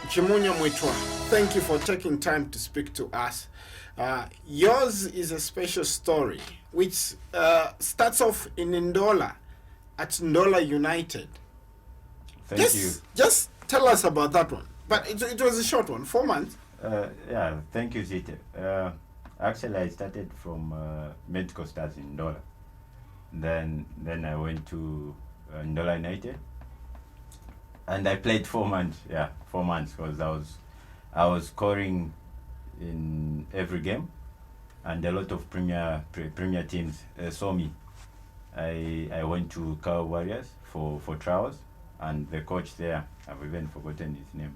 Nchimunya Mweetwa, thank you for taking time to speak to us. Yours is a special story which starts off in Ndola at Ndola United. Thank you. Just tell us about that one. But it was a short one, 4 months. Yeah, thank you, Zite. Actually, I started from medical stars in Ndola. Then I went to Ndola United, and I played 4 months. Yeah, 4 months because I was scoring in every game, and a lot of premier teams saw me. I went to Cow Warriors for trials, and the coach there, I've even forgotten his name,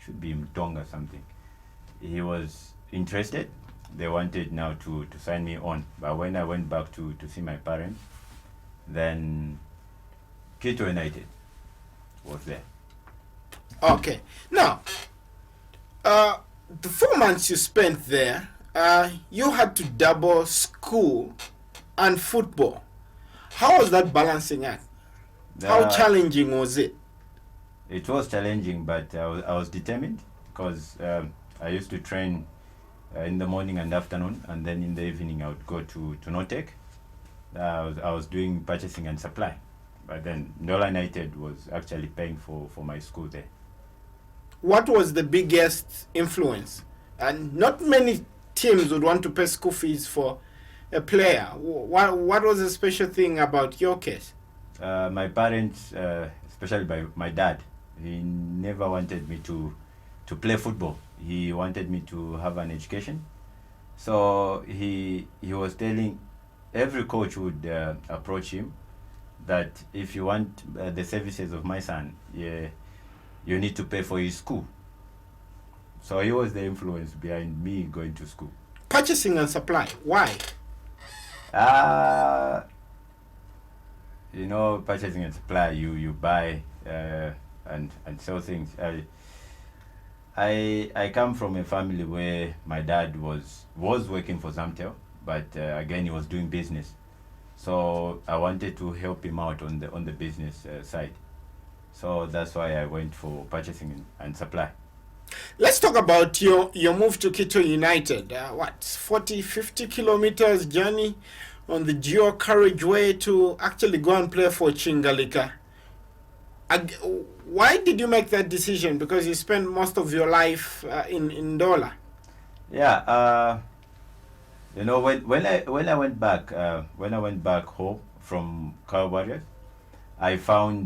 should be Mtonga something. He was interested. They wanted now to sign me on, but when I went back to see my parents, then Kito United was there. Okay. Now, the 4 months you spent there, you had to double school and football. How was that balancing act? How challenging was it? It was challenging, but I was determined because I used to train in the morning and afternoon, and then in the evening I would go to Notek. I was doing purchasing and supply, but then Ndola United was actually paying for my school there. What was the biggest influence? And not many teams would want to pay school fees for a player. What was the special thing about your case? My parents, especially my dad, he never wanted me to play football. He wanted me to have an education. So he was telling every coach would approach him that if you want the services of my son, yeah, you need to pay for his school. So he was the influence behind me going to school. Purchasing and supply, why? Purchasing and supply, you buy and sell things. I come from a family where my dad was working for Zamtel, but again he was doing business. So I wanted to help him out on the business side. So that's why I went for purchasing and supply. Let's talk about your move to Kito United. 50 kilometers journey on the Geo Carriageway to actually go and play for Chingalika. Why did you make that decision? Because you spent most of your life in Ndola. Yeah, when I went back home from Cow Warriors, I found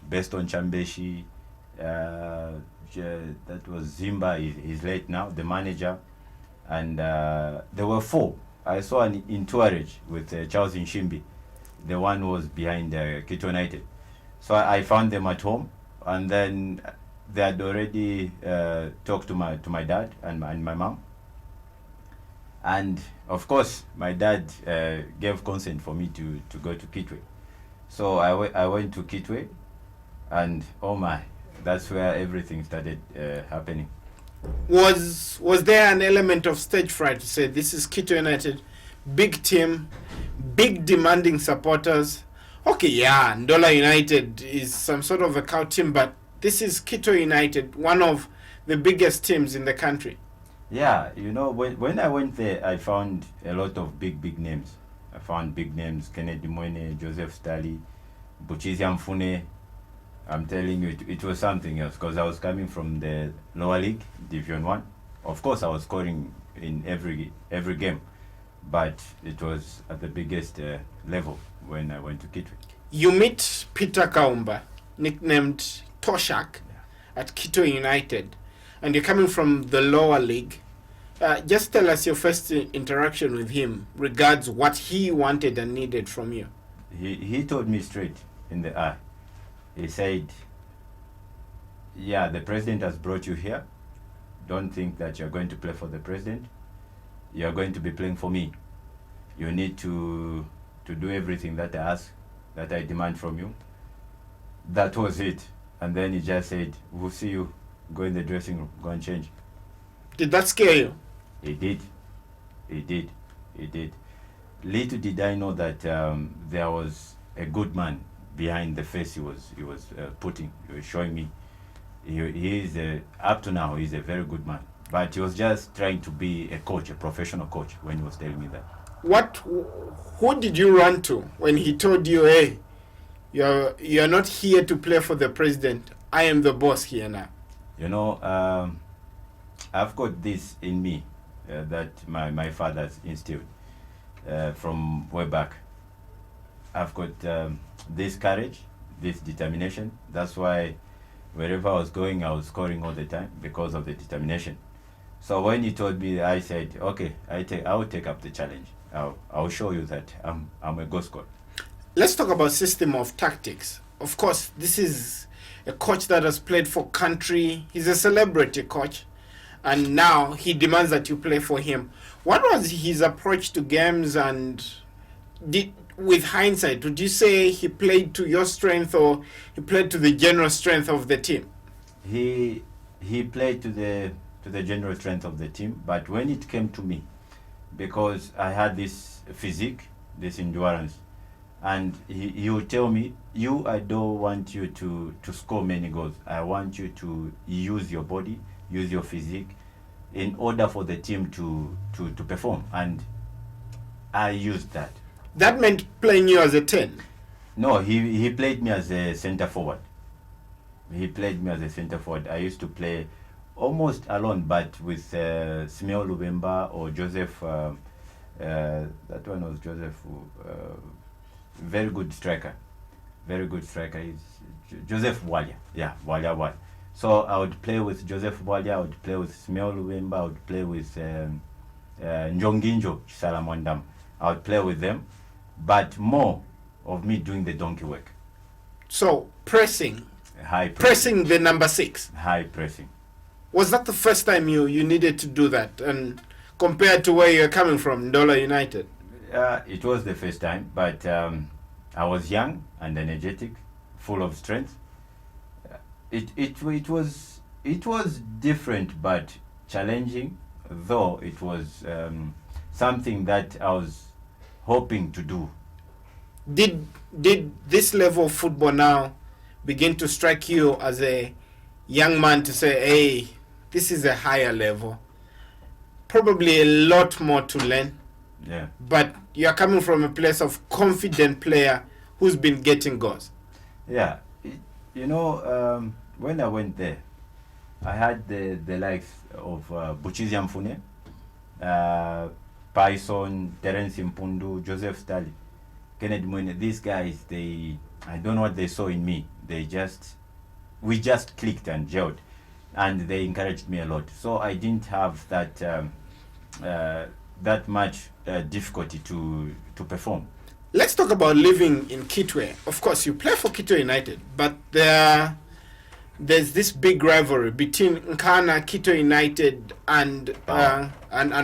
based on Chambeshi, that was Zimba. He's late now, the manager, and there were 4. I saw an in Tuareg with Charles Nshimbi, the one who was behind Kito United. So I found them at home, and then they had already talked to my dad and my mom. And of course, my dad gave consent for me to go to Kitwe. So I went to Kitwe, and oh my, that's where everything started happening. Was there an element of stage fright to say this is Kito United, big team, big demanding supporters? Okay, yeah, Ndola United is some sort of a cow team, but this is Kito United, one of the biggest teams in the country. Yeah, when I went there, I found a lot of big names. I found big names: Kennedy Mwene, Joseph Stali, Buchizi Mfune. I'm telling you, it was something else because I was coming from the lower league, Division 1. Of course, I was scoring in every game, but it was at the biggest level when I went to Kitwe. You meet Peter Kaumba, nicknamed Toshak, at Kito United, and you're coming from the lower league. Just tell us your first interaction with him regards what he wanted and needed from you. He told me straight in the eye. He said, yeah, the president has brought you here. Don't think that you're going to play for the president. You're going to be playing for me. You need to do everything that I ask, that I demand from you. That was it. And then he just said, we'll see you. Go in the dressing room. Go and change. Did that scare you? It did. Little did I know that there was a good man behind the face he was putting. He was showing me he is up to now he's a very good man. But he was just trying to be a coach, a professional coach, when he was telling me that. Who did you run to when he told you, hey, you're not here to play for the president, I am the boss here now? You know, I've got this in me that my father's instilled from way back. I've got this courage, this determination. That's why wherever I was going, I was scoring all the time because of the determination. So when he told me, I said, okay, I will take up the challenge. I'll show you that I'm a goal scorer. Let's talk about system of tactics. Of course, this is a coach that has played for country. He's a celebrity coach, and now he demands that you play for him. What was his approach to games, and with hindsight, would you say he played to your strength or he played to the general strength of the team? He played to the general strength of the team, but when it came to me, because I had this physique, this endurance, and he would tell me, I don't want you to score many goals. I want you to use your body, use your physique in order for the team to perform. And I used that. That meant playing you as a 10? No, he played me as a center forward. He played me as a center forward. I used to play almost alone, but with Smeo Lubemba or Joseph. That one was Joseph. Very good striker. Very good striker. He's Joseph Bwalia. Yeah, Bwalia. So I would play with Joseph Bwalia. I would play with Smeo Lubemba. I would play with Njonginjo Salamwandam. I would play with them, but more of me doing the donkey work. So pressing. High pressing. Pressing the number 6. High pressing. Was that the first time you needed to do that? And compared to where you're coming from, Ndola United? It was the first time, but I was young and energetic, full of strength. It was different but challenging, though it was something that I was hoping to do. Did this level of football now begin to strike you as a young man to say, hey, this is a higher level? Probably a lot more to learn. Yeah. But you're coming from a place of confident player who's been getting goals. Yeah. When I went there, I had the likes of Buchizi Mfune, Python, Terence Mpundu, Joseph Stali, Kennedy Mwene. These guys, I don't know what they saw in me. We just clicked and gelled, and they encouraged me a lot. So I didn't have that much difficulty to perform. Let's talk about living in Kitwe. Of course, you play for Kitwe United, but there's this big rivalry between Nkana, Kitwe United, and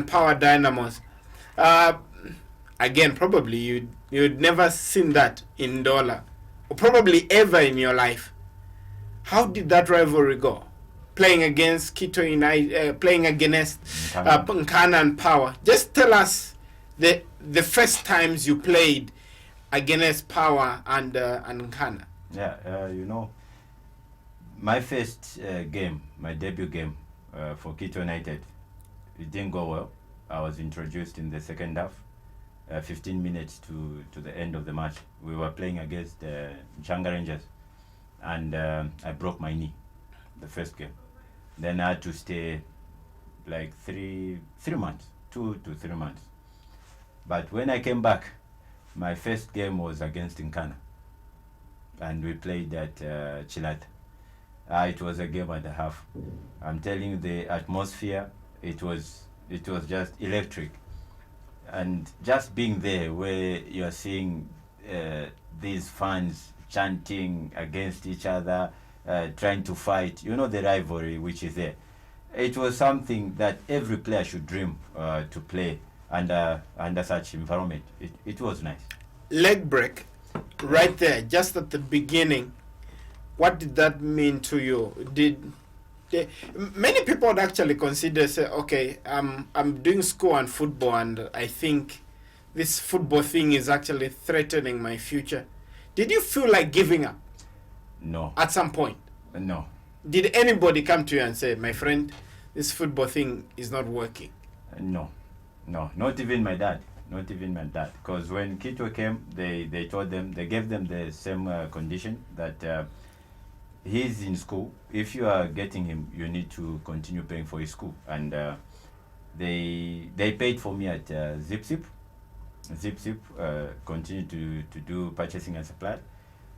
Power Dynamos. Again, probably you'd never seen that in Ndola, or probably ever in your life. How did that rivalry go? Playing against Kitwe United, playing against Nkana and Power. Just tell us the first times you played against Power and Nkana. Yeah, my first game, my debut game for Kitwe United, it didn't go well. I was introduced in the second half, 15 minutes to the end of the match. We were playing against Nchanga Rangers, and I broke my knee the first game. Then I had to stay like 3 months, 2 to 3 months. But when I came back, my first game was against Nkana, and we played at Chilata. It was a game and a half. I'm telling you, the atmosphere, it was just electric. And just being there where you're seeing these fans chanting against each other, trying to fight, the rivalry which is there. It was something that every player should dream to play under such environment. It was nice. Leg break, right there, just at the beginning. What did that mean to you? Many people would actually consider, say, okay, I'm doing school and football, and I think this football thing is actually threatening my future. Did you feel like giving up? No. At some point? No. Did anybody come to you and say, my friend, this football thing is not working? No, not even my dad. Not even my dad. Because when Kitwe came, they told them, they gave them the same condition that he's in school. If you are getting him, you need to continue paying for his school. And they paid for me at Zip Zip. Continued to do purchasing and supply.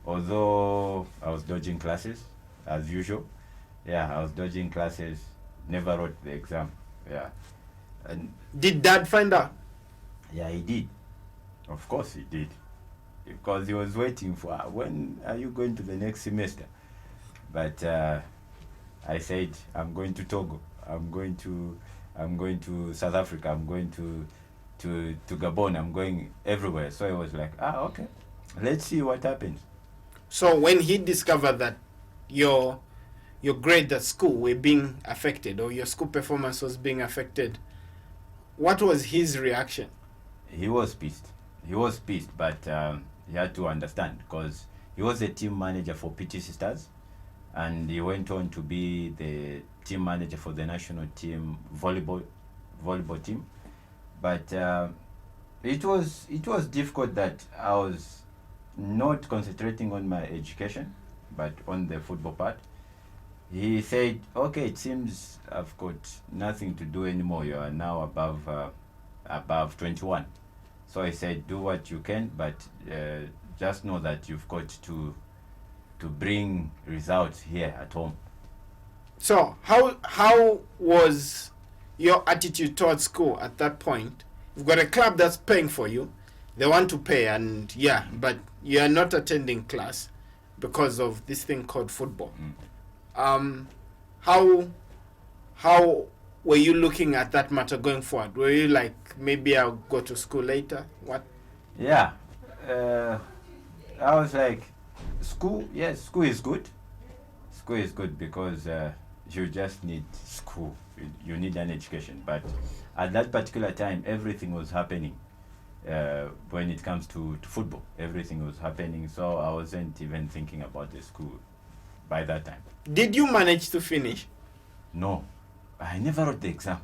Although I was dodging classes, as usual. Yeah, I was dodging classes, never wrote the exam. Yeah. And did Dad find out? yeah, he did. Of course he did. Because he was waiting for, when are you going to the next semester? But I said, I'm going to Togo. I'm going to South Africa. I'm going to Gabon. I'm going everywhere. So he was like, okay, let's see what happens. So when he discovered that your grades at school were being affected, or your school performance was being affected, what was his reaction? He was pissed. But he had to understand because he was a team manager for PT Sisters, and he went on to be the team manager for the national team volleyball team. But it was difficult that I was not concentrating on my education, but on the football part. He said, okay, it seems I've got nothing to do anymore. You are now above 21. So I said, do what you can, but just know that you've got to bring results here at home. So how was your attitude towards school at that point? You've got a club that's paying for you. They want to pay, and yeah, but you are not attending class because of this thing called football. How were you looking at that matter going forward? Were you like, maybe I'll go to school later? What? Yeah, I was like, school, yes, school is good. School is good because you just need school. You need an education. But at that particular time, everything was happening. When it comes to football, everything was happening. So I wasn't even thinking about the school by that time. Did you manage to finish? No, I never wrote the exam.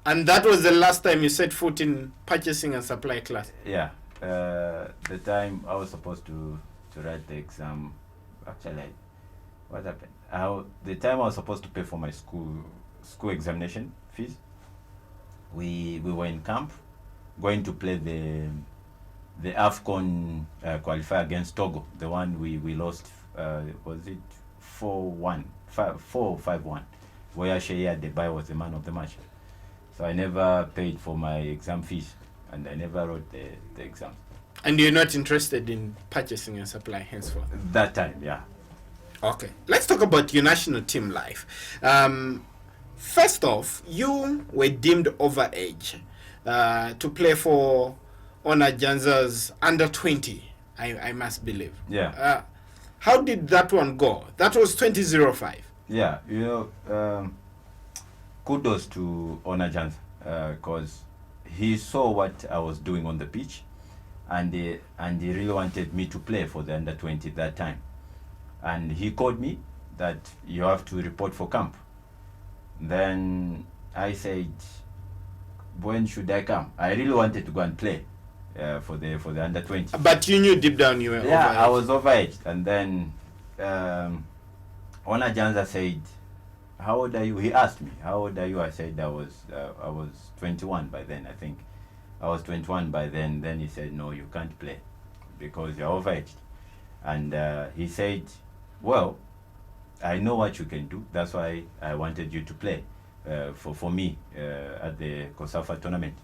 And that was the last time you set foot in purchasing and supply class? Yeah. The time I was supposed to write the exam, actually, what happened? The time I was supposed to pay for my school examination fees, we were in camp, going to play the AFCON qualifier against Togo, the one we lost, was it 4-1, 4-5-1, where Shea Debye was the man of the match. So I never paid for my exam fees, and I never wrote the exam. And you're not interested in purchasing and supply henceforth? That time, yeah. Okay, let's talk about your national team life. First off, you were deemed overage to play for Honor Janza's under 20, I must believe. Yeah. How did that one go? That was 2005. Yeah, kudos to Honor Janza because he saw what I was doing on the pitch, and he really wanted me to play for the under 20 that time. And he called me that you have to report for camp. Then I said, when should I come? I really wanted to go and play for the under 20. But you knew deep down you were overage. I was overage. And then Honor Janza said, how old are you? He asked me, how old are you? I said I was 21 by then, I think. I was 21 by then. Then he said, no, you can't play because you're overaged. And he said, well, I know what you can do. That's why I wanted you to play for me at the COSAFA tournament.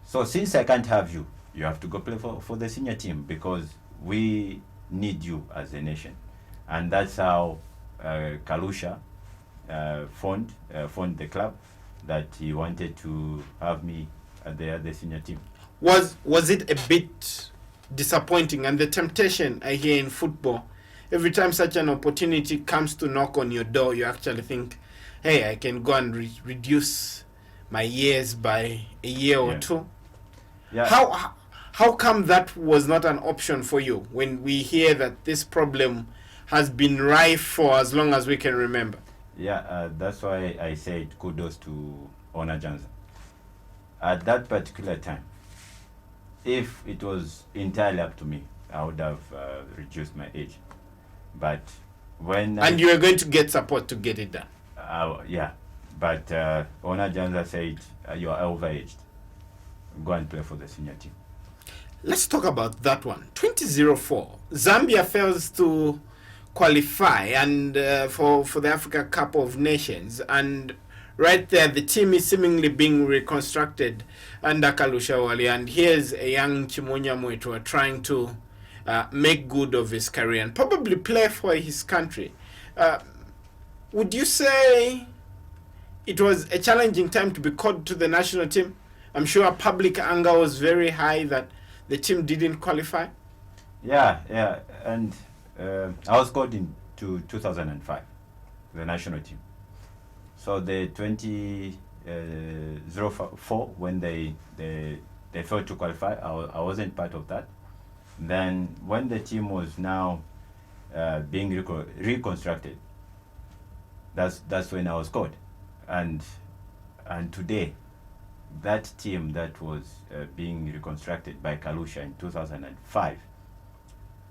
So since I can't have you, you have to go play for the senior team because we need you as a nation. And that's how Kalusha formed the club, that he wanted to have me at the senior team. Was it a bit disappointing? And the temptation I hear in football, every time such an opportunity comes to knock on your door, you actually think, hey, I can go and reduce my years by a year or two. Yeah. How come that was not an option for you when we hear that this problem has been rife for as long as we can remember. Yeah, that's why I said kudos to Ona Janza. At that particular time, if it was entirely up to me, I would have reduced my age. But when and you are going to get support to get it done. Yeah, but Ona Janza said you are overaged. Go and play for the senior team. Let's talk about that one. 2004, Zambia fails to qualify and for the Africa Cup of Nations, and right there the team is seemingly being reconstructed under Kalusha Wali, and here's a young Nchimunya Mweetwa trying to make good of his career and probably play for his country. Would you say it was a challenging time to be called to the national team? I'm sure public anger was very high that the team didn't qualify. Yeah, and I was called into 2005, the national team. So the 2004, when they failed to qualify, I wasn't part of that. Then when the team was now being reconstructed, that's when I was called. And today, that team that was being reconstructed by Kalusha in 2005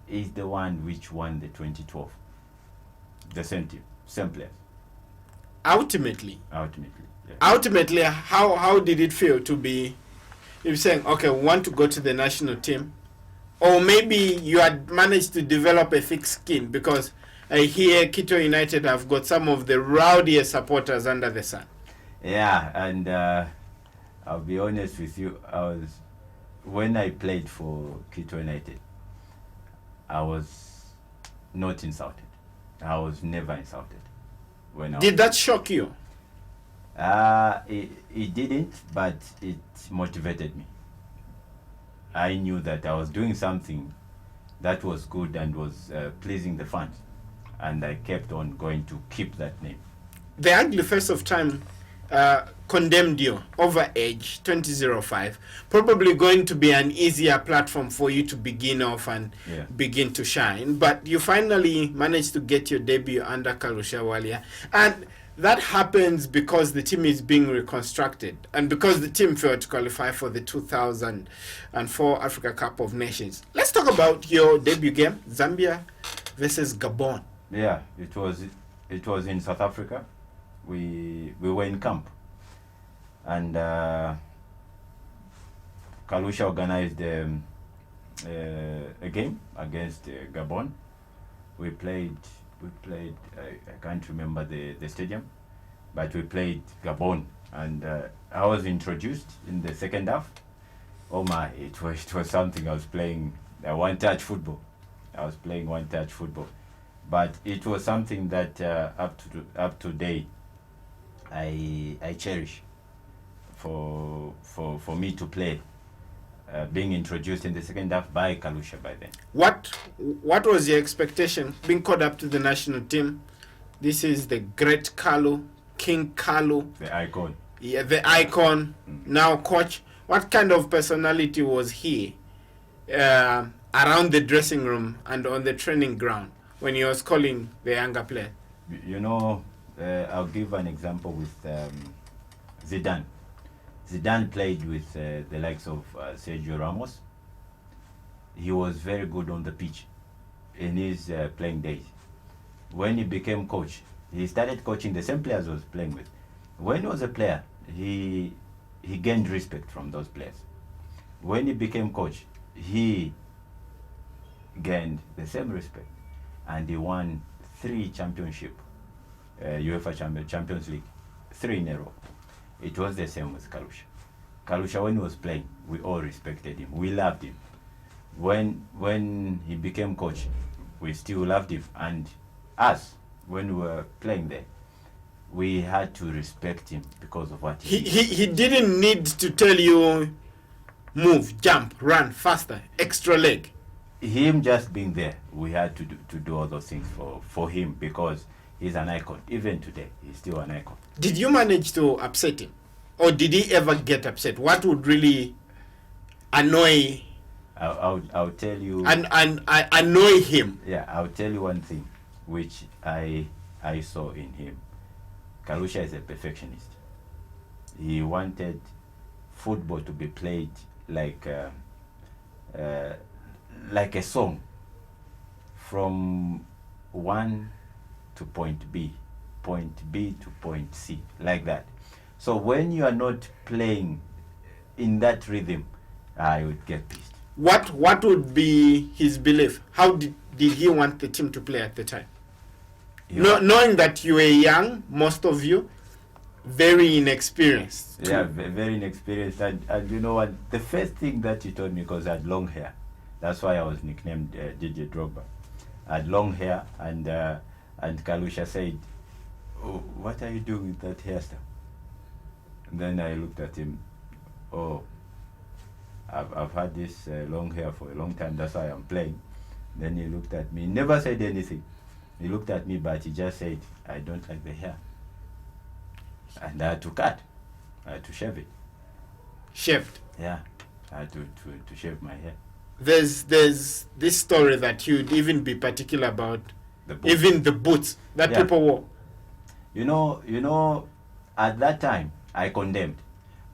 is the one which won the 2012. The same team, same players. Ultimately, yeah. Ultimately, how did it feel to be, you're saying, okay, we want to go to the national team? Or maybe you had managed to develop a thick skin, because I hear Quito United have got some of the rowdiest supporters under the sun. Yeah, and I'll be honest with you, when I played for Quito United, I was not insulted. I was never insulted. Did that shock you? It didn't, but it motivated me. I knew that I was doing something that was good and was pleasing the fans, and I kept on going to keep that name. The ugly face of time condemned you over age 2005, probably going to be an easier platform for you to begin off and begin to shine, but you finally managed to get your debut under Kalusha Walia, and that happens because the team is being reconstructed and because the team failed to qualify for the 2004 Africa Cup of Nations. Let's talk about your debut game, Zambia versus Gabon. Yeah, it was in South Africa. We were in camp, and Kalusha organized a game against Gabon. We played. I can't remember the stadium, but we played Gabon, and I was introduced in the second half. Oh my! It was something. I was playing one-touch football. But it was something that up to date I cherish for me to play, being introduced in the second half by Kalusha by then. What was your expectation being called up to the national team? This is the great Kalu, King Kalu, the icon. Yeah, the icon. Now coach. What kind of personality was he around the dressing room and on the training ground when he was calling the younger player? You know, I'll give an example with Zidane. Zidane played with the likes of Sergio Ramos. He was very good on the pitch in his playing days. When he became coach, he started coaching the same players he was playing with. When he was a player, he gained respect from those players. When he became coach, he gained the same respect, and he won 3 championship, UEFA Champions League, 3 in a row. It was the same with Kalusha. Kalusha, when he was playing, we all respected him. We loved him. When he became coach, we still loved him. And us, when we were playing there, we had to respect him because of what he did. He didn't need to tell you, move, jump, run, faster, extra leg. Him just being there, we had to do all those things for him, because he's an icon. Even today, he's still an icon. Did you manage to upset him? Or did he ever get upset? What would really annoy... I'll tell you... And annoy him? Yeah, I'll tell you one thing. which I saw in him. Kalusha is a perfectionist. He wanted football to be played like a song, from one to point B to point C, like that. So when you are not playing in that rhythm, I would get pissed. What would be his belief? How did he want the team to play at the time? Knowing that you were young, most of you, very inexperienced. Yeah, very inexperienced. And you know what? The first thing that he told me, because I had long hair, that's why I was nicknamed DJ Drogba. I had long hair, and Kalusha said, "Oh, what are you doing with that hairstyle?" And then I looked at him. "Oh, I've had this long hair for a long time, that's why I'm playing." Then he looked at me, never said anything. He looked at me, but he just said, "I don't like the hair." And I had to cut. I had to shave it. Shaved? Yeah, I had to shave my hair. There's this story that you'd even be particular about, even the boots that people wore. You know, at that time, I condemned.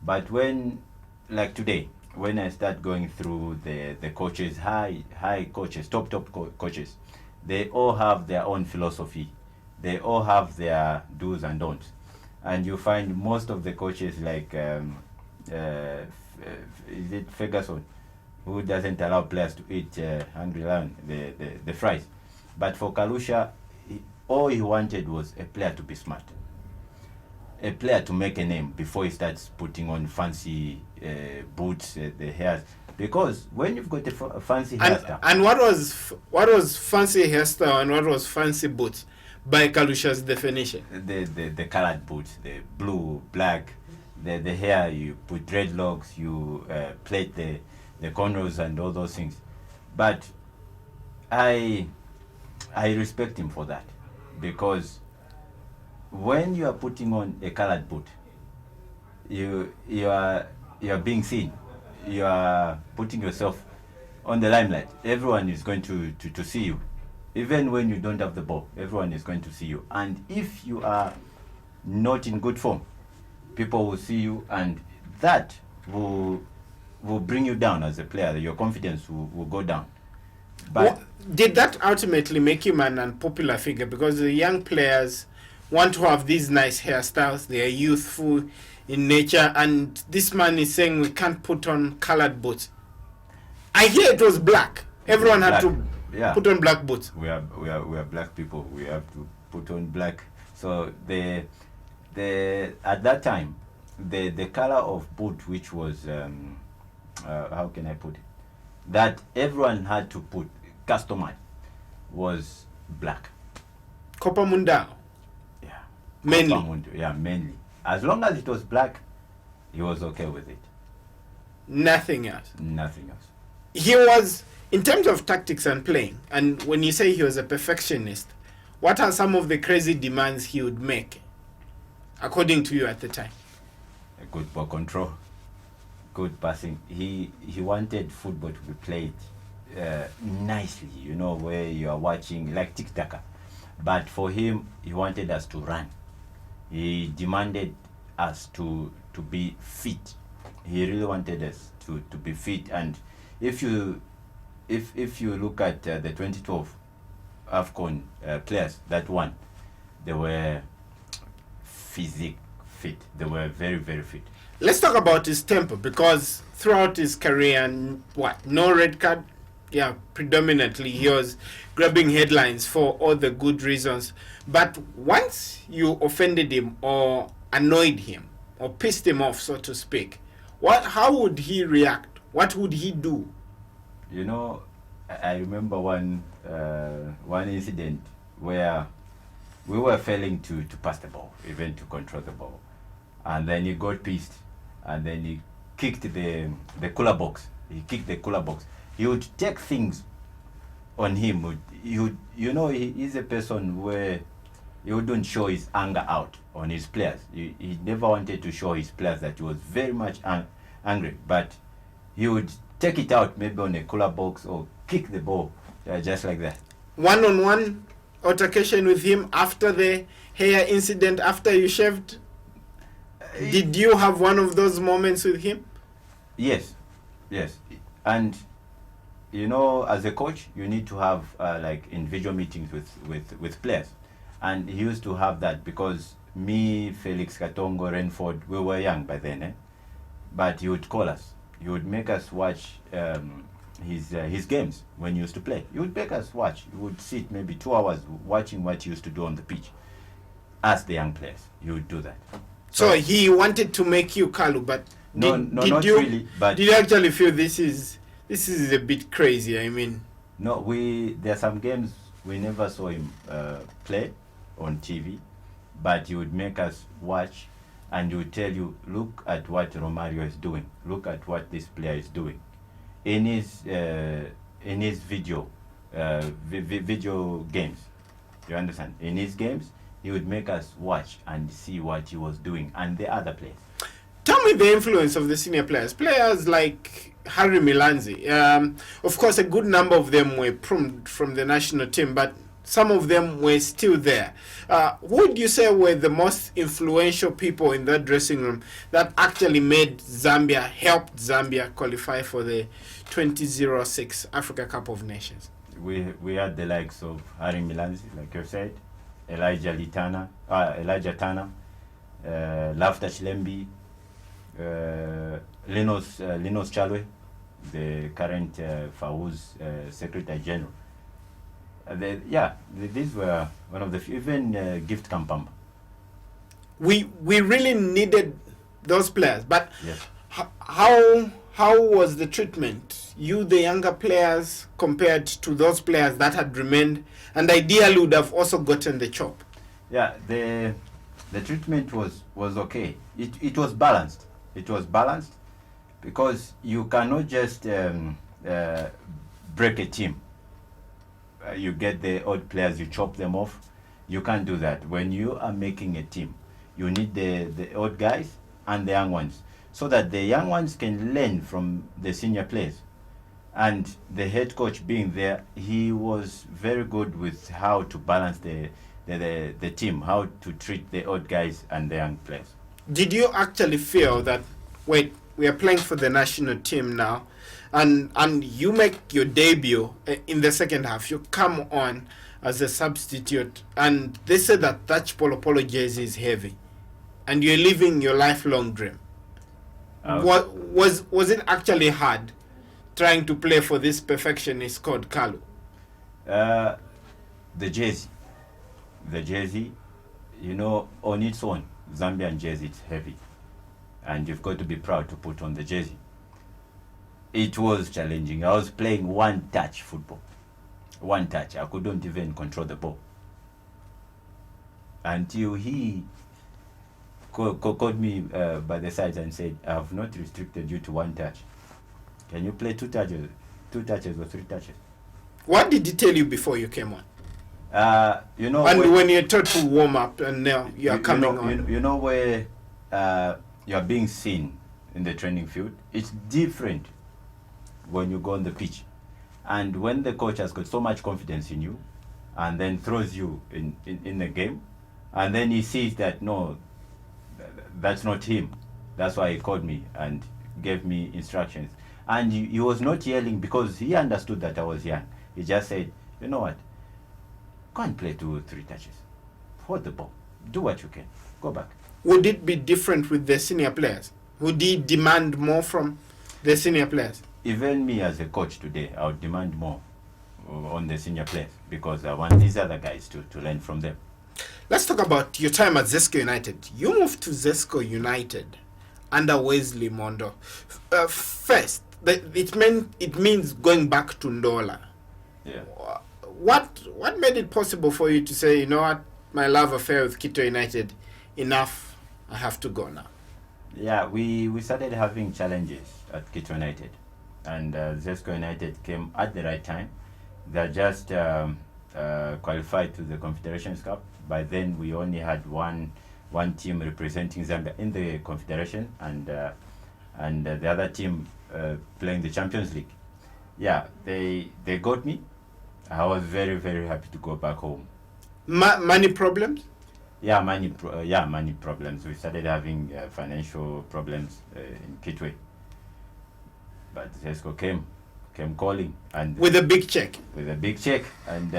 But when, like today, when I start going through the coaches, high coaches, top coaches, they all have their own philosophy. They all have their do's and don'ts. And you find most of the coaches, like, is it Ferguson, who doesn't allow players to eat Hungry Lion, the fries. But for Kalusha, all he wanted was a player to be smart. A player to make a name before he starts putting on fancy boots, the hairs. Because when you've got a fancy hairstyle... And what was fancy hairstyle and what was fancy boots by Kalusha's definition? The colored boots, the blue, black, the hair, you put dreadlocks, you plait the cornrows and all those things. But I respect him for that, because when you are putting on a colored boot, you are being seen. You are putting yourself on the limelight. Everyone is going to see you. Even when you don't have the ball, everyone is going to see you. And if you are not in good form, people will see you, and that will bring you down as a player. Your confidence will go down. But did that ultimately make him an unpopular figure? Because the young players want to have these nice hairstyles. They are youthful in nature, and this man is saying we can't put on colored boots. I hear it was black. Everyone had to put on black boots. We are black people. We have to put on black. So the at that time, the color of boot, which was how can I put it, that everyone had to put customized, was black. Copa Mundao. Yeah. Mainly. Copa Mundo, yeah, mainly. As long as it was black, he was okay with it. Nothing else. Nothing else. He was, in terms of tactics and playing, and when you say he was a perfectionist, what are some of the crazy demands he would make, according to you at the time? A good ball control, good passing. He wanted football to be played nicely, you know, where you are watching like tic-tac. But for him, he wanted us to run. He demanded us to be fit. He really wanted us to be fit. And if you look at the 2012 AFCON players that won, they were fit. They were very, very fit. Let's talk about his temper, because throughout his career, no red card. Yeah, predominantly he was grabbing headlines for all the good reasons. But once you offended him or annoyed him or pissed him off, so to speak, how would he react? What would he do? You know, I remember one incident where we were failing to pass the ball, even to control the ball. And then he got pissed, and then he kicked the cooler box. He kicked the cooler box. He would take things on him. You know, he is a person where he wouldn't show his anger out on his players. He never wanted to show his players that he was very much angry, but he would take it out maybe on a cooler box or kick the ball, just like that. One-on-one altercation with him after the hair incident, after you shaved? Did you have one of those moments with him? Yes, yes. And as a coach, you need to have like individual meetings with players, and he used to have that because me, Felix Katongo, Renford, we were young by then, but he would call us. He would make us watch his games when he used to play. He would make us watch. He would sit maybe 2 hours watching what he used to do on the pitch. As the young players, he would do that. So he wanted to make you Kalu, but did not you really. But did you actually feel this is a bit crazy? I mean, no, there are some games we never saw him play on TV, but he would make us watch, and he would tell you, look at what Romario is doing, look at what this player is doing. In his video games, you understand? In his games, he would make us watch and see what he was doing and the other players. Tell me the influence of the senior players. Players like Harry Milanzi. Of course, a good number of them were pruned from the national team, but some of them were still there. Who would you say were the most influential people in that dressing room that actually helped Zambia qualify for the 2006 Africa Cup of Nations? We had the likes of Harry Milanzi, like you said, Elijah Tana, Lafta Chilembi, Linus Chalwe, the current FAU's Secretary General. These were one of the few, even Gift Kampamba. We really needed those players, but yes. How was the treatment? You, the younger players, compared to those players that had remained, and ideally would have also gotten the chop. Yeah, the treatment was okay. It was balanced. It was balanced because you cannot just break a team. You get the odd players, you chop them off. You can't do that. When you are making a team, you need the odd guys and the young ones, so that the young ones can learn from the senior players. And the head coach being there, he was very good with how to balance the team, how to treat the old guys and the young players. Did you actually feel that, wait, we are playing for the national team now, and you make your debut in the second half, you come on as a substitute, and they say that Polo Polo jersey is heavy, and you're living your lifelong dream. What was it actually hard trying to play for this perfectionist called Kalu? The jersey, on its own, Zambian jersey, it's heavy, and you've got to be proud to put on the jersey. It was challenging. I was playing one-touch football. One touch. I couldn't even control the ball. Until he called me by the side and said, I have not restricted you to one touch. Can you play two touches or three touches? What did he tell you before you came on? And when you're taught to warm up and now you're coming on. You know where you're being seen in the training field? It's different when you go on the pitch. And when the coach has got so much confidence in you and then throws you in the game, and then he sees that, no, that's not him. That's why he called me and gave me instructions. And he was not yelling because he understood that I was young. He just said, you know what? Go and play 2 or 3 touches. Hold the ball. Do what you can. Go back. Would it be different with the senior players? Would he demand more from the senior players? Even me as a coach today, I would demand more on the senior players because I want these other guys to learn from them. Let's talk about your time at Zesco United. You moved to Zesco United under Wesley Mondo. First, it means going back to Ndola. Yeah. What made it possible for you to say, you know what, my love affair with Quito United, enough, I have to go now? Yeah, we started having challenges at Quito United, and Zesco United came at the right time. They just qualified to the Confederations Cup. By then, we only had one team representing Zambia in the Confederation, and the other team playing the Champions League. Yeah, they got me. I was very, very happy to go back home Money problems? Yeah, money problems. We started having financial problems in Kitwe, but Zesco came calling and With a big check. And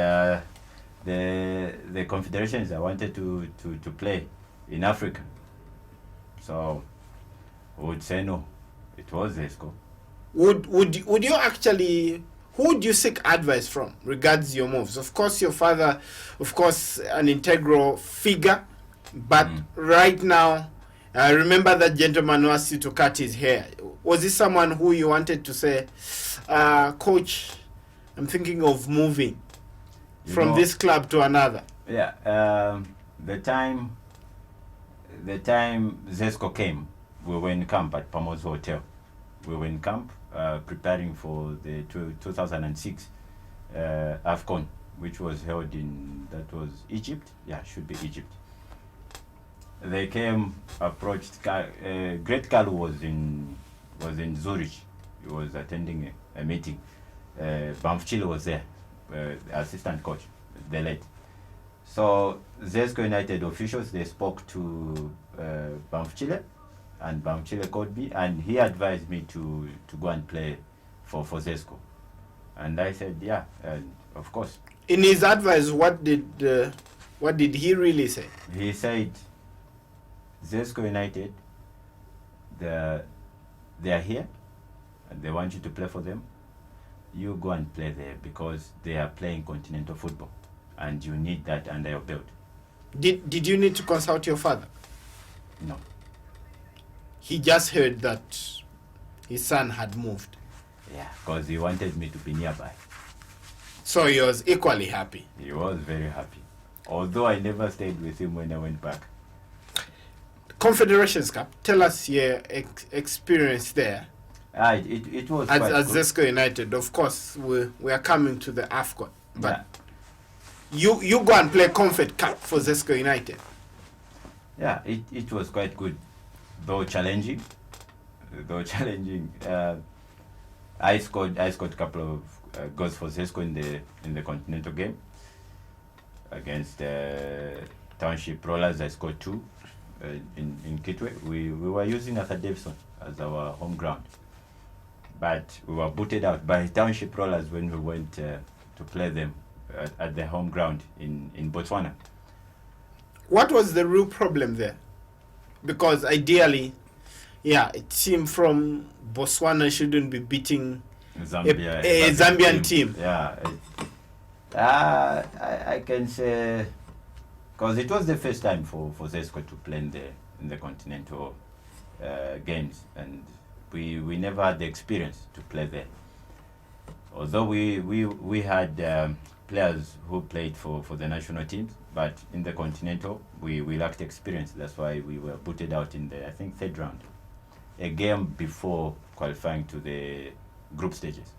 the confederations I wanted to play in Africa, so we would say no. It was Zesco. Would you actually, who would you seek advice from regards your moves? Of course, your father, of course, an integral figure, but right now, I remember that gentleman who asked you to cut his hair. Was this someone who you wanted to say, Coach, I'm thinking of moving from this club to another? Yeah, the time Zesco came, we were in camp at Pamo's Hotel. We were in camp preparing for the 2006 AFCON, which was held in, that was Egypt? Yeah, should be Egypt. They came, approached, Great Kalu was in Zurich. He was attending a meeting. Bamfchile was there, the assistant coach, the late. So Zesco United officials, they spoke to Bamfchile, and Bamfchile called me, and he advised me to go and play for Zesco. And I said, yeah, and of course. In his advice, what did he really say? He said, Zesco United, they are here, and they want you to play for them. You go and play there because they are playing continental football, and you need that under your belt. Did you need to consult your father? No. He just heard that his son had moved. Yeah, because he wanted me to be nearby. So he was equally happy. He was very happy, although I never stayed with him when I went back. Confederations Cup, tell us your experience there. It was as Zesco United. Of course, we are coming to the AFCON, but yeah. You go and play Confed Cup for Zesco United. Yeah, it was quite good, though challenging. I scored a couple of goals for Zesco in the continental game against Township Rollers. I scored 2 in Kitwe. We were using Arthur Davison as our home ground, but we were booted out by Township Rollers when we went to play them at the home ground in Botswana. What was the real problem there? Because ideally, yeah, a team from Botswana shouldn't be beating Zambia, a Zambian team. Yeah, I can say, because it was the first time for Zesco to play in the continental games, and we never had the experience to play there. Although we had players who played for the national teams, but in the continental we lacked experience. That's why we were booted out in the, I think, 3rd round, a game before qualifying to the group stages.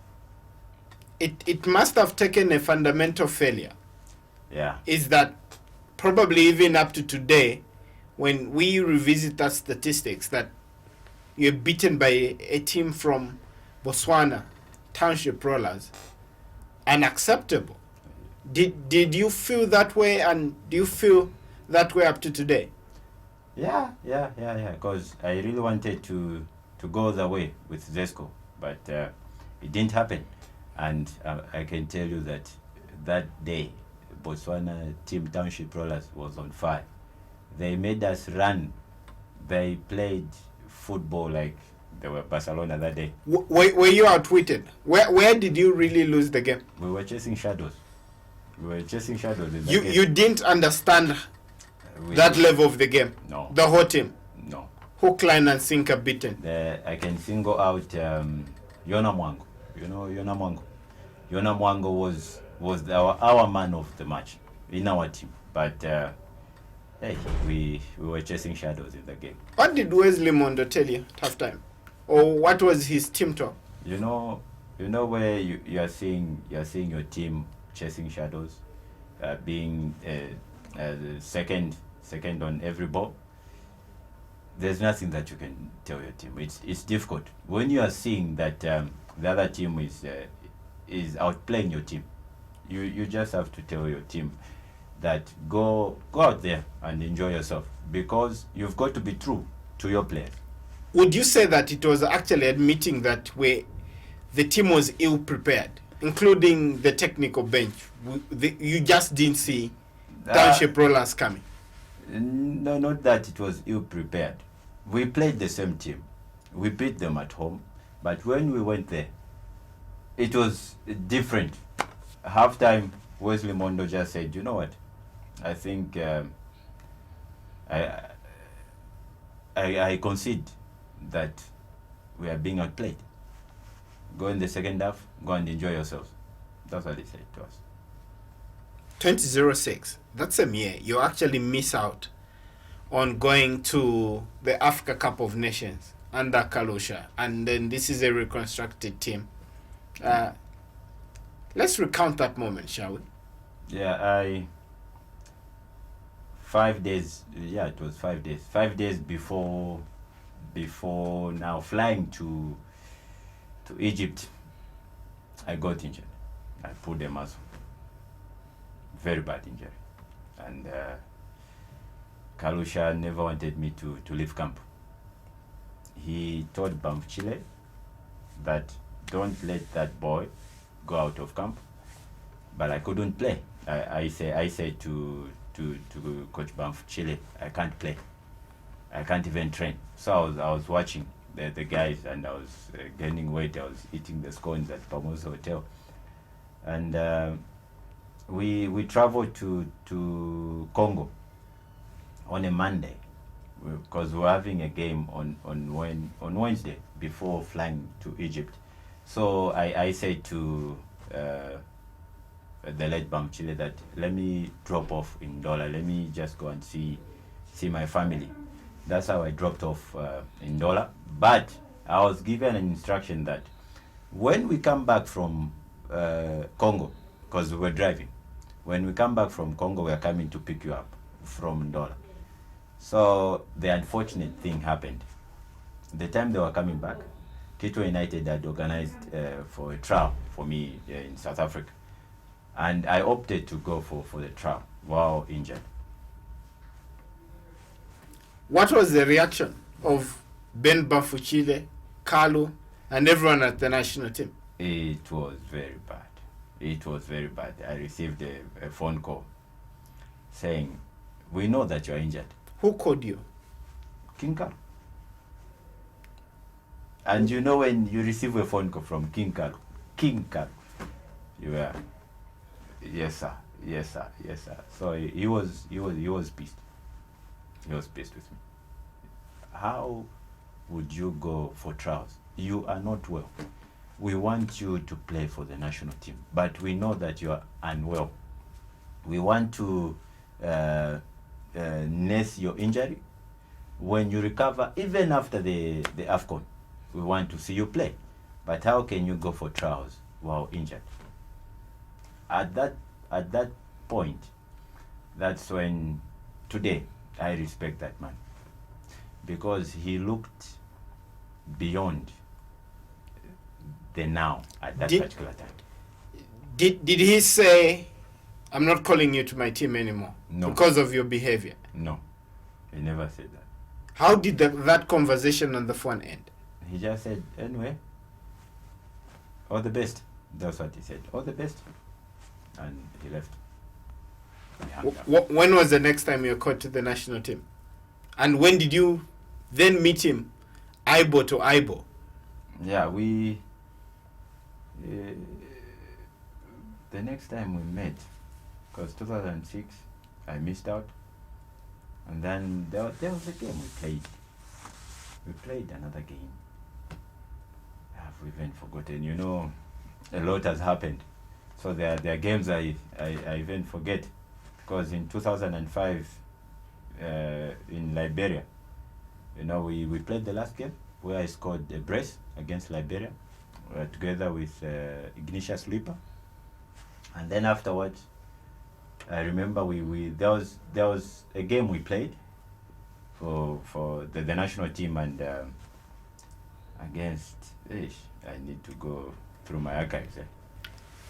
It must have taken a fundamental failure. Yeah. Is that probably even up to today, when we revisit that statistics, that you're beaten by a team from Botswana, Township Rollers, unacceptable. Did you feel that way, and do you feel that way up to today? Yeah. Because I really wanted to go the way with Zesco, but it didn't happen. And I can tell you that day, Botswana team Township Rollers was on fire. They made us run. They played football like they were Barcelona that day. Were you outwitted? Where did you really lose the game? We were chasing shadows. In the game. You didn't understand that level of the game? No. The whole team? No. Hook, line, and sinker beaten? I can single out Yona Mwango. You know Yona Mwango? Yona Mwango was our man of the match in our team. But hey, we were chasing shadows in the game. What did Wesley Mondo tell you at halftime? Or what was his team talk? You know where you are seeing your team chasing shadows, being second on every ball. There's nothing that you can tell your team. It's difficult when you are seeing that the other team is outplaying your team. You just have to tell your team, that go out there and enjoy yourself, because you've got to be true to your players. Would you say that it was actually admitting that the team was ill prepared, including the technical bench? You just didn't see Township Rollers coming? No, not that it was ill prepared. We played the same team. We beat them at home. But when we went there, it was different. Halftime, Wesley Mondo just said, you know what? I think I concede that we are being outplayed. Go in the second half, go and enjoy yourselves. That's what he said to us. 2006, that's a year you actually miss out on going to the Africa Cup of Nations under Kalusha, and then this is a reconstructed team. Let's recount that moment, shall we? Yeah, 5 days. Yeah, it was 5 days. 5 days before now flying to Egypt, I got injured. I pulled a muscle. Very bad injury. And Kalusha never wanted me to leave camp. He told Banff Chile that don't let that boy go out of camp. But I couldn't play. I said to Coach Banff Chile, I can't play. I can't even train. So I was watching the guys, and I was gaining weight. I was eating the scones at Pamosa Hotel. And we traveled to Congo on a Monday, because we're having a game on Wednesday before flying to Egypt. So I said to the late Banff Chile that let me drop off in Ndola. Let me just go and see my family. That's how I dropped off in Ndola. But I was given an instruction that when we come back from Congo, because we were driving, when we come back from Congo, we are coming to pick you up from Ndola. So the unfortunate thing happened. The time they were coming back, Kitwe United had organized for a trial for me in South Africa. And I opted to go for the trial while injured. What was the reaction of Ben Bafuchile, Kalu, and everyone at the national team? It was very bad. It was very bad. I received a phone call saying, we know that you're injured. Who called you? King Kalu. And you know when you receive a phone call from King Kalu, you are, yes sir, yes sir, yes sir. So he was pissed. He was pissed with me. How would you go for trials? You are not well. We want you to play for the national team, but we know that you are unwell. We want to nurse your injury. When you recover, even after the AFCON, we want to see you play. But how can you go for trials while injured? At that point, that's when today I respect that man, because he looked beyond the now at that particular time. Did he say, I'm not calling you to my team anymore? No. Because of your behavior? No, he never said that. How did that conversation on the phone end? He just said, anyway, all the best. That's what he said, all the best. And he left. When was the next time you were called to the national team? And when did you then meet him, eyeball to eyeball? Yeah, the next time we met, because 2006, I missed out. And then there was a game we played. We played another game. I've even forgotten. You know, a lot has happened. So there are games I even forget. Because in 2005, in Liberia, you know, we played the last game where I scored a brace against Liberia, together with Ignatius Lipa. And then afterwards, I remember there was a game we played for the national team, and against I need to go through my archives.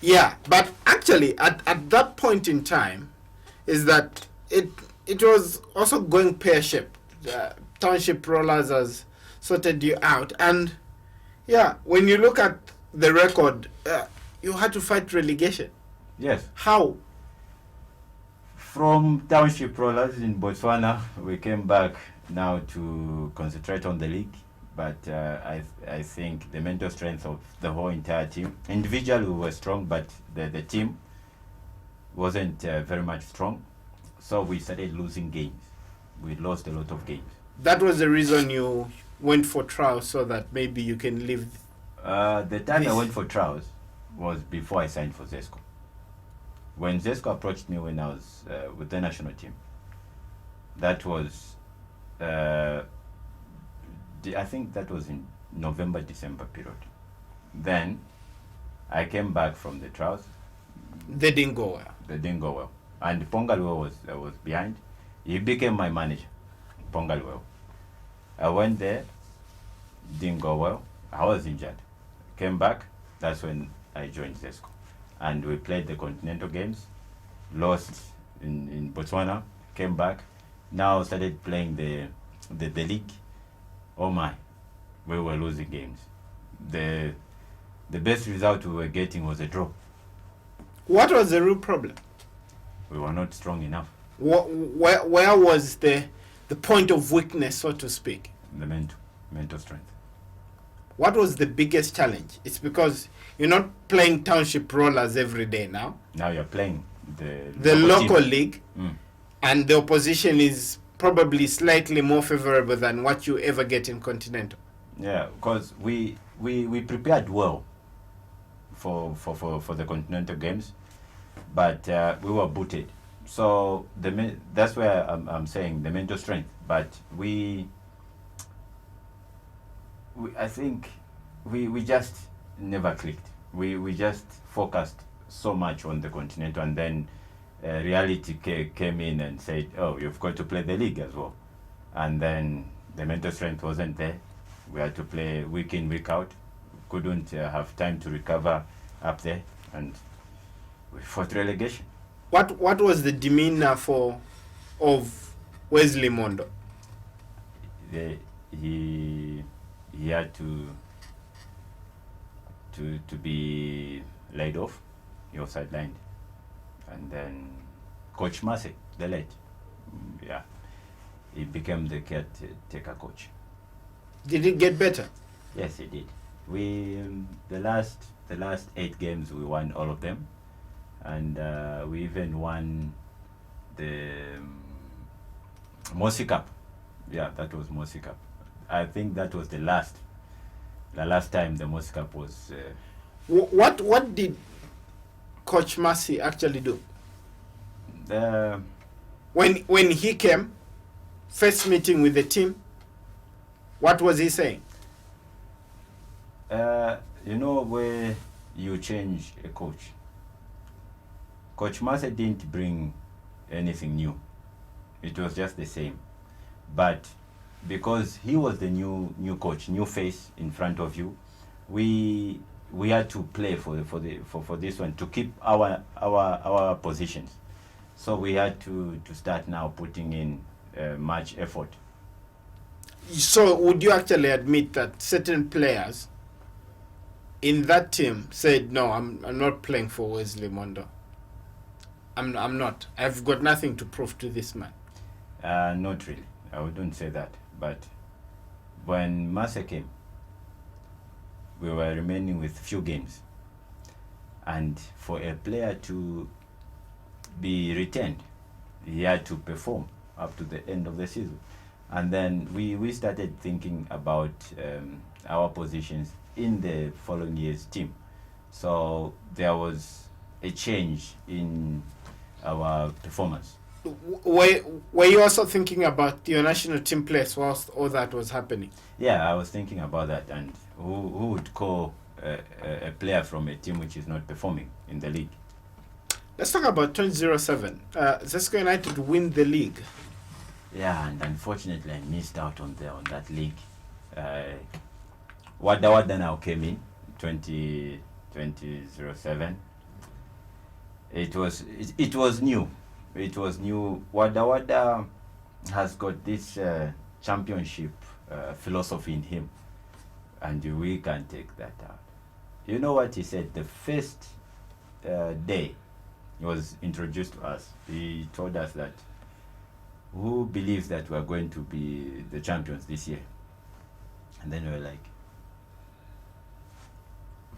Yeah, but actually at that point in time, is that it was also going pear-shaped. Township Rollers has sorted you out. And, yeah, when you look at the record, you had to fight relegation. Yes. How? From Township Rollers in Botswana, we came back now to concentrate on the league. But I think the mental strength of the whole entire team, individually we were strong, but the team wasn't very much strong. So we started losing games. We lost a lot of games. That was the reason you went for trials, so that maybe you can leave. The time I went for trials was before I signed for Zesco. When Zesco approached me when I was with the national team, that was, I think that was in November, December period. Then I came back from the trials. They didn't go well. They didn't go well. And Pongalwe was behind. He became my manager, Pongalwe. I went there, didn't go well. I was injured. Came back, that's when I joined Zesco. And we played the continental games, lost in Botswana, came back. Now started playing the league. Oh my, we were losing games. The best result we were getting was a draw. What was the real problem? We were not strong enough. Where was the point of weakness, so to speak? The mental strength. What was the biggest challenge? It's because you're not playing Township Rollers every day now. Now you're playing the local league, Mm. and the opposition is probably slightly more favorable than what you ever get in Continental. Yeah, because we prepared well for the continental games, but we were booted. So that's where I'm saying the mental strength. But I think we just never clicked. We just focused so much on the continental, and then reality came in and said, oh, you've got to play the league as well. And then the mental strength wasn't there. We had to play week in, week out. Couldn't have time to recover up there, and we fought relegation. What was the demeanor of Wesley Mondo? He had to be laid off. He was sidelined, and then Coach Massey, the late, he became the caretaker coach. Did it get better? Yes, he did. We the last 8 games we won all of them, and we even won the Mosi Cup. Yeah, that was Mosi Cup. I think that was the last time the Mosi Cup was. What did Coach Massey actually do? When he came, first meeting with the team, what was he saying? Where you change a coach. Coach Massey didn't bring anything new. It was just the same. But because he was the new coach, new face in front of you, we had to play for this one to keep our positions. So we had to start now putting in much effort. So would you actually admit that certain players in that team said, no, I'm not playing for Wesley Mondo? I'm not. I've got nothing to prove to this man. Not really. I wouldn't say that. But when Massey came, we were remaining with few games. And for a player to be retained, he had to perform up to the end of the season. And then we started thinking about our positions in the following year's team. So there was a change in our performance. Were you also thinking about your national team players whilst all that was happening? Yeah, I was thinking about that, and who would call a player from a team which is not performing in the league? Let's talk about 2007. Zesco United win the league. Yeah, and unfortunately I missed out on that league. Wada now came in 2007. It was new. It was new. Wada has got this championship philosophy in him, and we can't take that out. You know what he said? The first day he was introduced to us, he told us that who believes that we are going to be the champions this year? And then we were like,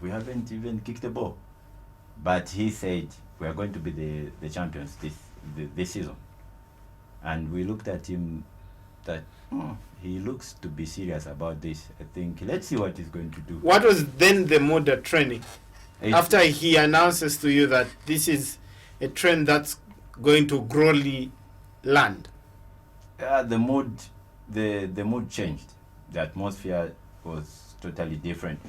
we haven't even kicked the ball. But he said we are going to be the champions this season. And we looked at him that he looks to be serious about this. I think let's see what he's going to do. What was then the mood at training? After he announces to you that this is a trend that's going to growly land? The mood changed. The atmosphere was totally different.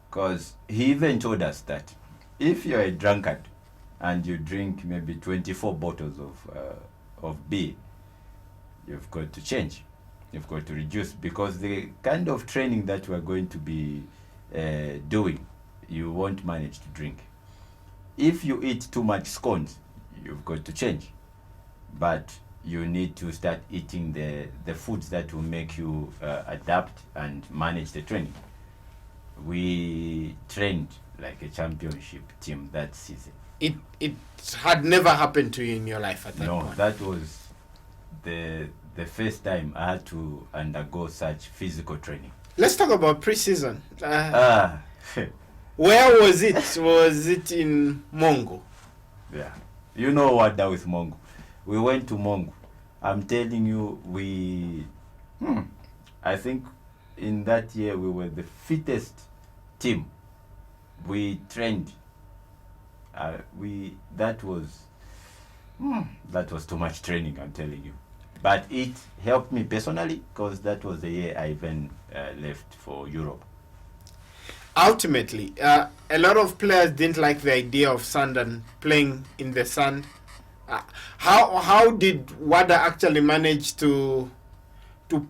Because he even told us that if you're a drunkard and you drink maybe 24 bottles of beer, you've got to change. You've got to reduce, because the kind of training that we're going to be doing, you won't manage to drink. If you eat too much scones, you've got to change. But you need to start eating the foods that will make you adapt and manage the training. We trained like a championship team that season. It had never happened to you in your life at that point? No, that was the first time I had to undergo such physical training. Let's talk about preseason. Where was it? Was it in Mongo? Yeah. You know what that was Mongo. We went to Mongo. I'm telling you, I think in that year we were the fittest team. We trained. That was too much training, I'm telling you. But it helped me personally, because that was the year I even left for Europe. Ultimately, a lot of players didn't like the idea of sand and playing in the sand. How did Wada actually manage to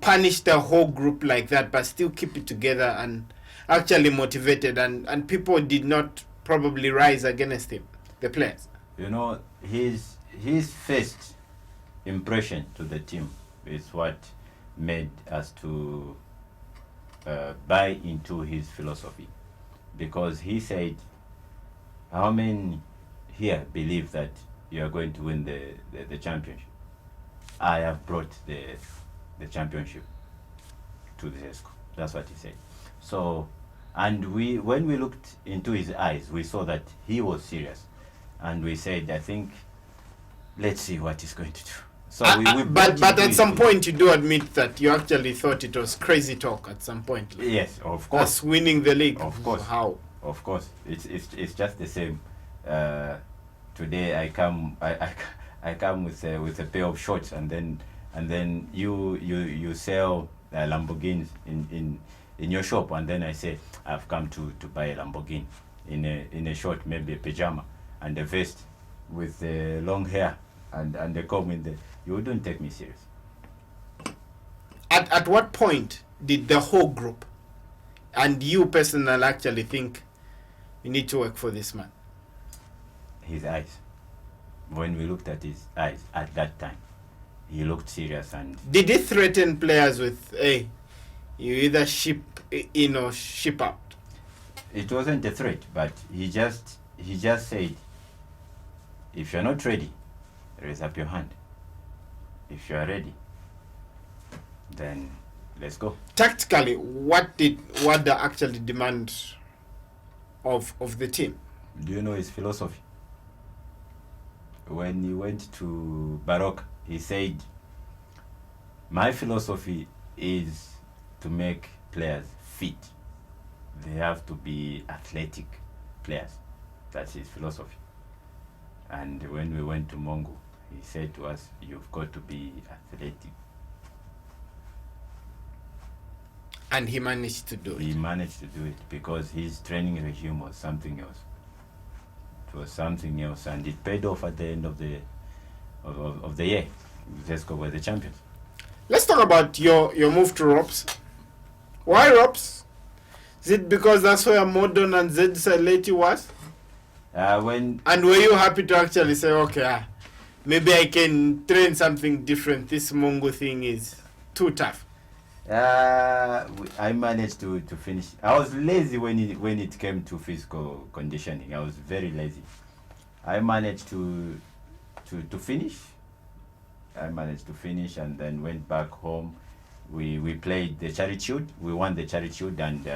punish the whole group like that, but still keep it together and actually motivated, and people did not probably rise against him, the players? You know, his first impression to the team is what made us to buy into his philosophy, because he said, how many here believe that you are going to win the championship? I have brought the championship to the ESCO. That's what he said. So, and when we looked into his eyes, we saw that he was serious, and we said, I think, let's see what he's going to do. So but at some point you do admit that you actually thought it was crazy talk at some point. Yes, of course. Us winning the league. Of course. How? Of course. It's just the same. Today I come with a pair of shorts, and then you sell Lamborghinis in your shop, and then I say I've come to buy a Lamborghini in a short, maybe a pajama and a vest with long hair and the comb in there. You wouldn't take me serious. At what point did the whole group and you personally actually think you need to work for this man? His eyes. When we looked at his eyes at that time, he looked serious. And did he threaten players with, hey, you either ship in or ship out? It wasn't a threat, but he just said, if you're not ready, raise up your hand. If you are ready, then let's go. Tactically, what did Wada actually demand of the team? Do you know his philosophy? When he went to Baroque, he said, my philosophy is to make players fit. They have to be athletic players. That's his philosophy. And when we went to Mongo, he said to us, you've got to be athletic. And he managed to do it. He managed to do it because his training regime was something else. It was something else, and it paid off at the end of the year. Zesco were the champions. Let's talk about your move to ROPS. Why ROPS? Is it because that's where Modern and Zed Saleti was? And were you happy to actually say, okay, maybe I can train something different. This Mongo thing is too tough. I managed to finish. I was lazy when it came to physical conditioning. I was very lazy. I managed to finish. I managed to finish and then went back home. We played the Charity Shield. We won the Charity Shield and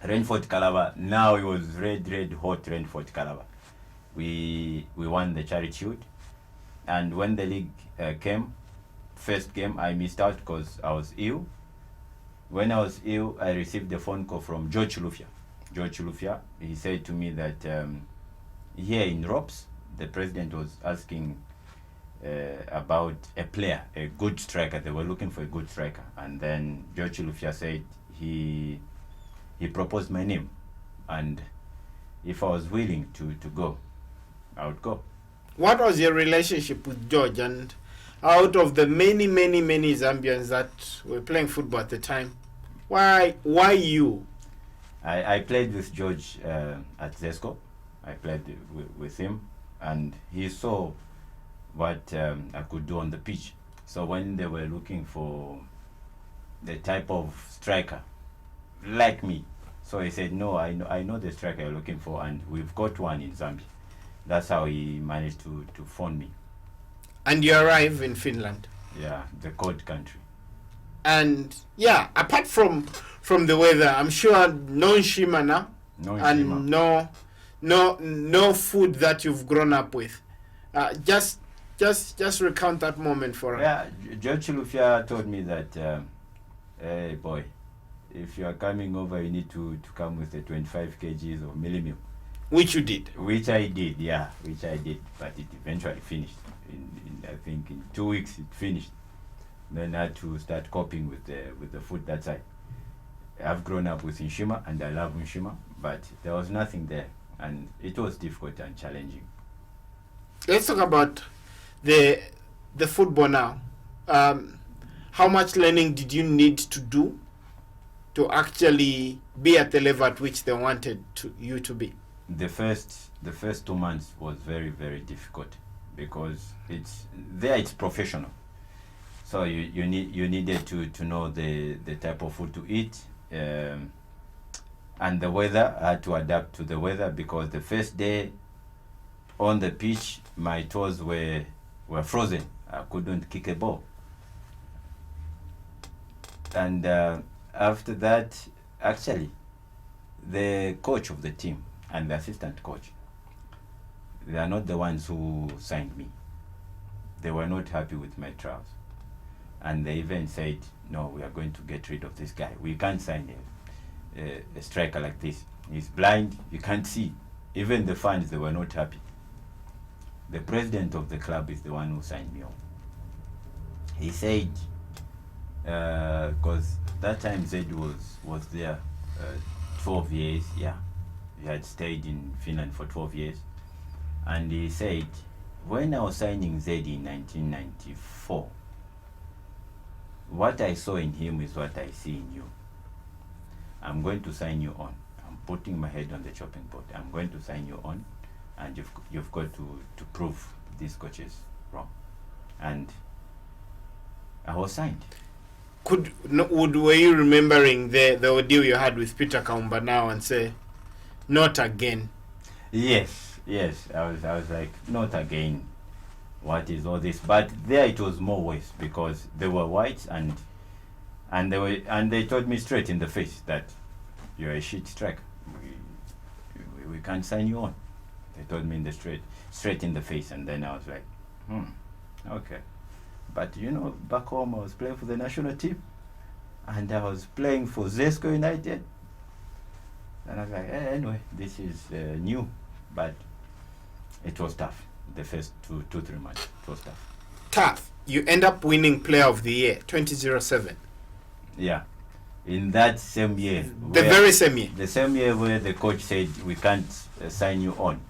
Rainford Calabar. Now it was red hot Rainford Calabar. We won the Charity Shield, and when the league came, first game I missed out because I was ill. When I was ill, I received a phone call from George Lufia. He said to me that here in ROPS, the president was asking about a player, a good striker. They were looking for a good striker, and then George Lufia said he proposed my name, and if I was willing to go, I would go. What was your relationship with George? And out of the many Zambians that were playing football at the time, why you? I played with George at Zesco. I played with him, and he saw what I could do on the pitch. So when they were looking for the type of striker like me, so he said, no, I know the striker you're looking for, and we've got one in Zambia. That's how he managed to phone me. And you arrive in Finland. Yeah, the cold country. And yeah, apart from the weather, I'm sure no Nchima now. No and Nchima. no food that you've grown up with. Just recount that moment for us. Yeah, George Lufia told me that, hey boy, if you are coming over, you need to come with the 25 kgs of millimil. Which you did. Which I did, yeah, but it eventually finished. In I think in 2 weeks it finished. Then I had to start coping with the food that side. I've grown up with Nchima and I love Nchima, but there was nothing there, and it was difficult and challenging. Let's talk about the football now. How much learning did you need to do to actually be at the level at which they wanted you to be? The first 2 months was very difficult because it's professional. So you needed to know the type of food to eat, and the weather. I had to adapt to the weather because the first day on the pitch my toes were frozen. I couldn't kick a ball, and after that, actually, the coach of the team and the assistant coach, they are not the ones who signed me. They were not happy with my trials, and they even said, no, we are going to get rid of this guy. We can't sign a striker like this. He's blind, he can't see. Even the fans, they were not happy. The president of the club is the one who signed me on. He said, because that time Zed was there 12 years, yeah. He had stayed in Finland for 12 years. And he said, when I was signing Zed in 1994, what I saw in him is what I see in you. I'm going to sign you on. I'm putting my head on the chopping board. I'm going to sign you on, and you've got to prove these coaches wrong. And I was signed. Were you remembering the ordeal you had with Peter Kaumba now and say, not again? Yes. I was like, not again. What is all this? But there it was more worse because they were whites and they told me straight in the face that you're a shit striker. We can't sign you on. They told me in the straight in the face, and then I was like, okay. But back home I was playing for the national team, and I was playing for Zesco United, and I was like, anyway, this is new, but it was tough. The first 2-3 months, it was tough. Tough. You end up winning Player of the Year 2007. Yeah, in that same year. The very same year. The same year where the coach said we can't sign you on.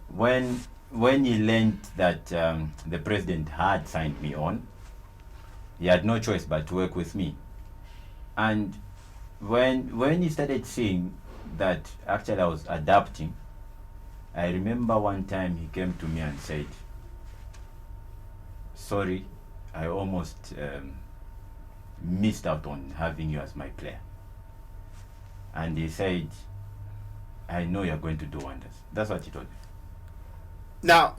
When he learned that the president had signed me on, he had no choice but to work with me. And when he started seeing that actually I was adapting, I remember one time he came to me and said, sorry, I almost missed out on having you as my player. And he said, I know you're going to do wonders. That's what he told me. Now,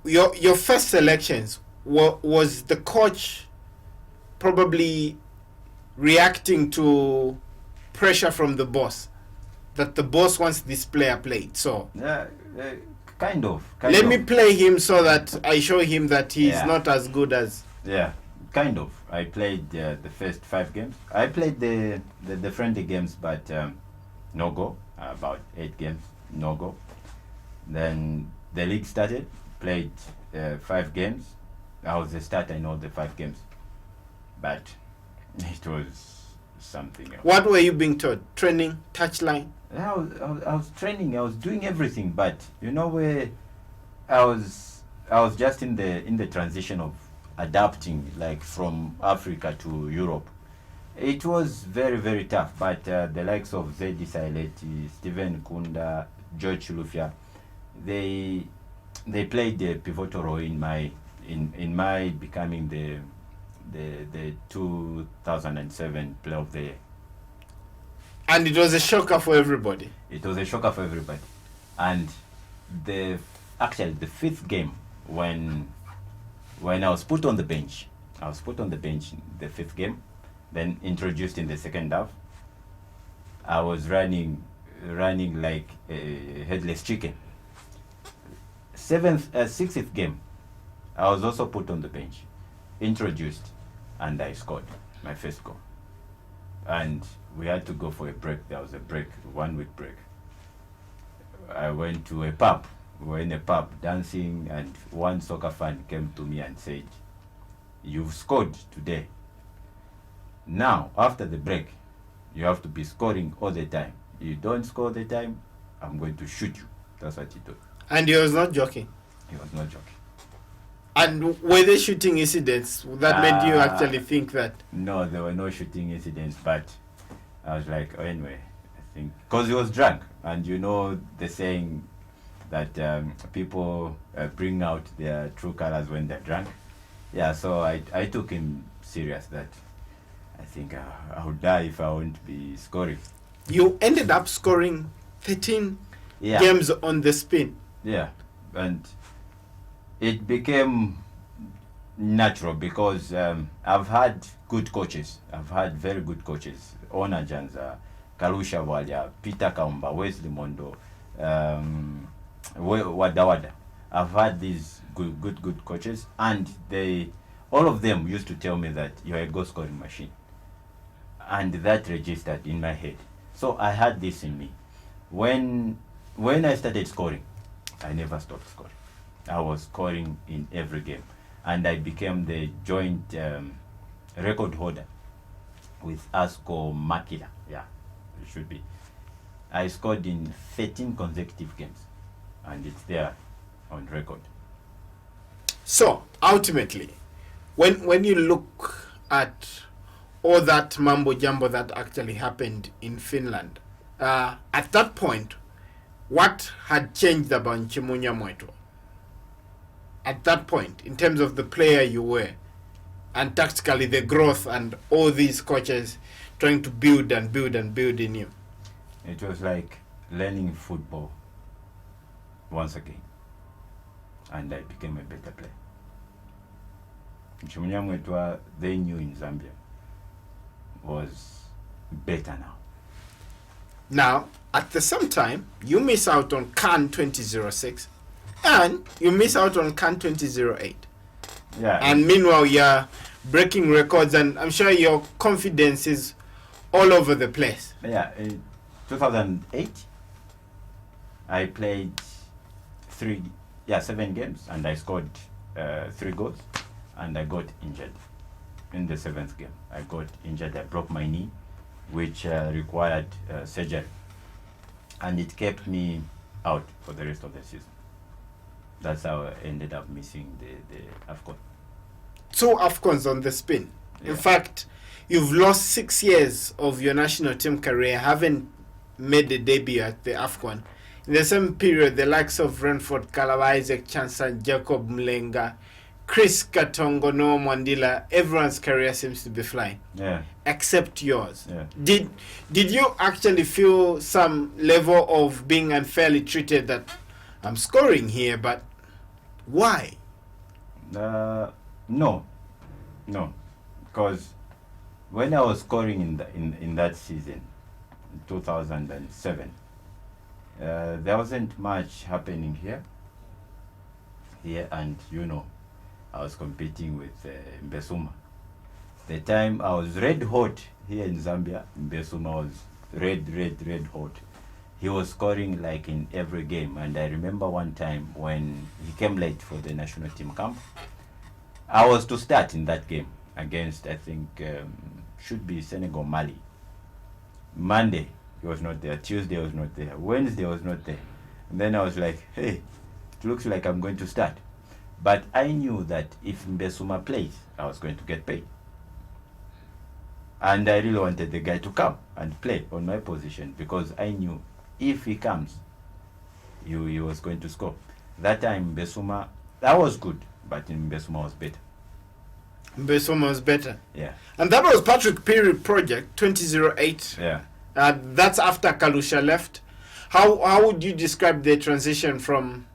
your first selections, was the coach probably reacting to pressure from the boss, that the boss wants this player played? So Kind of. let me play him so that I show him that he's not as good as. Yeah, kind of. I played the first 5 games. I played the friendly games, but no go. About 8 games, no go. Then the league started, played 5 games. I was the starter in all the 5 games. But it was something else. What were you being taught? Training, touchline? I was training. I was doing everything, but you know where I was just in the transition of adapting, like from Africa to Europe. It was very, very tough, but the likes of Zedi Saileti, Steven Kunda, George Chulufya, they played a pivotal role in my becoming the 2007 player of the year. And it was a shocker for everybody. It was a shocker for everybody. And the 5th game, when I was put on the bench, in the 5th game, then introduced in the second half. I was running like a headless chicken. 6th game, I was also put on the bench, introduced, and I scored my first goal. And we had to go for a break. There was a break, 1 week break. I went to a pub. We were in a pub dancing, and one soccer fan came to me and said, "You've scored today. Now, after the break, you have to be scoring all the time. You don't score all the time, I'm going to shoot you." That's what he told. And he was not joking. He was not joking. And were there shooting incidents that made you actually think that? No, there were no shooting incidents, but I was like, oh, anyway, I think, because he was drunk, and you know the saying that people bring out their true colors when they're drunk. Yeah, so I took him serious, that I think I would die if I won't be scoring. You ended up scoring 13 games on the spin. Yeah, and it became natural because I've had good coaches. I've had very good coaches. Ona Janza, Kalusha Walia, Peter Kaumba, Wesley Mondo, Wada. I've had these good coaches, and all of them used to tell me that you're a goal scoring machine. And that registered in my head. So I had this in me. When I started scoring, I never stopped scoring. I was scoring in every game, and I became the joint record holder with Asko Makila. Yeah, it should be. I scored in 13 consecutive games, and it's there on record. So ultimately, when you look at all that mambo jumbo that actually happened in Finland, at that point, what had changed about Nchimunya Mweetwa? At that point, in terms of the player you were, and tactically the growth and all these coaches trying to build and build and build in you? It was like learning football once again, and I became a better player. Nchimunya Mweetwa, they knew in Zambia, was better now. Now, at the same time, you miss out on CAN 2006, and you miss out on CAN 2008. Yeah. And meanwhile, you're breaking records, and I'm sure your confidence is all over the place. Yeah, in 2008, I played 7 games, and I scored 3 goals, and I got injured in the 7th game. I got injured. I broke my knee, which required surgery, and it kept me out for the rest of the season. That's how I ended up missing the AFCON. 2 AFCONs on the spin. Yeah. In fact, you've lost 6 years of your national team career, haven't made a debut at the AFCON. In the same period, the likes of Renford, Kalawa, Isaac Chanson, Jacob Mlenga, Chris Katongo, Noah Mwandila, everyone's career seems to be flying. Yeah. Except yours. Yeah. Did you actually feel some level of being unfairly treated, that I'm scoring here, but why? No, because when I was scoring in that season, 2007, there wasn't much happening here, and I was competing with Mbesuma. The time I was red hot here in Zambia, Mbesuma was red hot. He was scoring like in every game, and I remember one time when he came late for the national team camp. I was to start in that game against, I think, should be Senegal, Mali. Monday, he was not there. Tuesday, was not there. Wednesday, was not there. And then I was like, hey, it looks like I'm going to start. But I knew that if Mbesuma plays, I was going to get paid. And I really wanted the guy to come and play on my position, because I knew if he comes, he was going to score. That time, Mbesuma, that was good, but Mbesuma was better. Mbesuma was better. Yeah. And that was Patrick Peary project, 2008. Yeah. That's after Kalusha left. How would you describe the transition from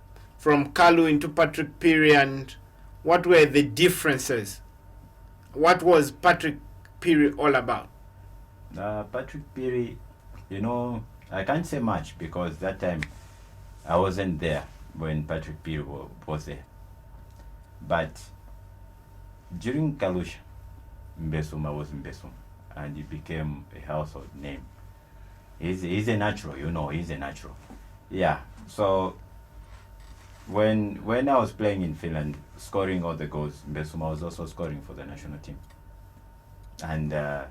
Kalu into Patrick Peary, and what were the differences? What was Patrick Peary all about? Patrick Peary, I can't say much because that time I wasn't there when Patrick Peary was there. But during Kalusha, Mbesuma was Mbesuma, and he became a household name. He's a natural, he's a natural. Yeah, so when I was playing in Finland, scoring all the goals, Mbesuma was also scoring for the national team. And I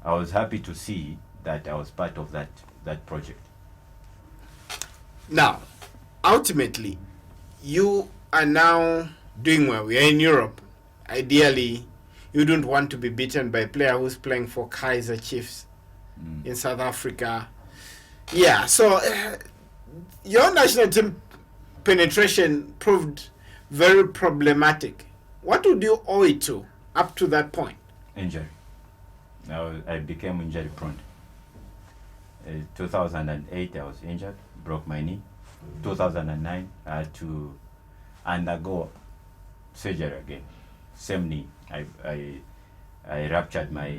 was happy to see that I was part of that project. Now, ultimately, you are now doing well. We are in Europe. Ideally, you don't want to be beaten by a player who's playing for Kaizer Chiefs in South Africa. Yeah, so your national team penetration proved very problematic. What would you owe it to up to that point? Injury. I became injury prone. 2008, I was injured, broke my knee. 2009, I had to undergo surgery again. Same knee. I ruptured my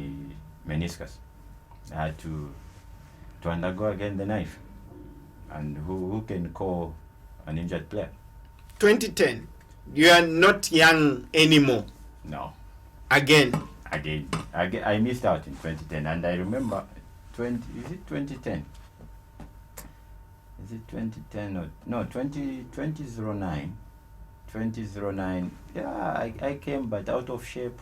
meniscus. I had to undergo again the knife. And who can call an injured player? 2010, you are not young anymore. No. Again. I missed out in 2010, and I remember is it 2010? Is it 2010 or no 2009? 2009. Yeah, I came but out of shape,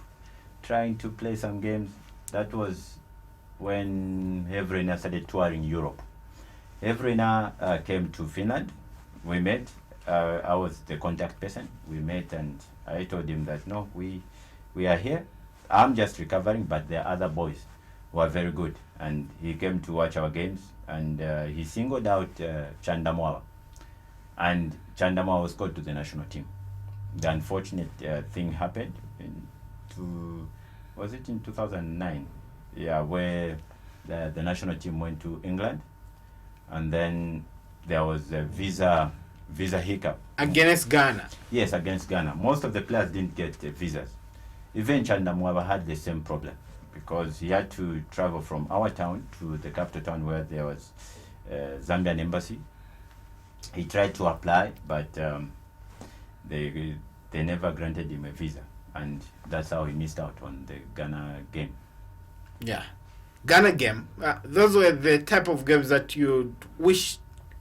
trying to play some games. That was when Hevrina started touring Europe. Hevrina came to Finland. We met. I was the contact person. We met, and I told him that no, we are here. I'm just recovering, but there are other boys who are very good. And he came to watch our games, and he singled out Chandamwawa. And Chandamwawa was called to the national team. The unfortunate thing happened was it in 2009? Yeah, where the national team went to England, and then there was a visa hiccup. Against Ghana? Yes, against Ghana. Most of the players didn't get visas. Even Chandamwawa had the same problem, because he had to travel from our town to the capital town where there was Zambian embassy. He tried to apply, but they never granted him a visa, and that's how he missed out on the Ghana game. Yeah, Ghana game. Those were the type of games that you wish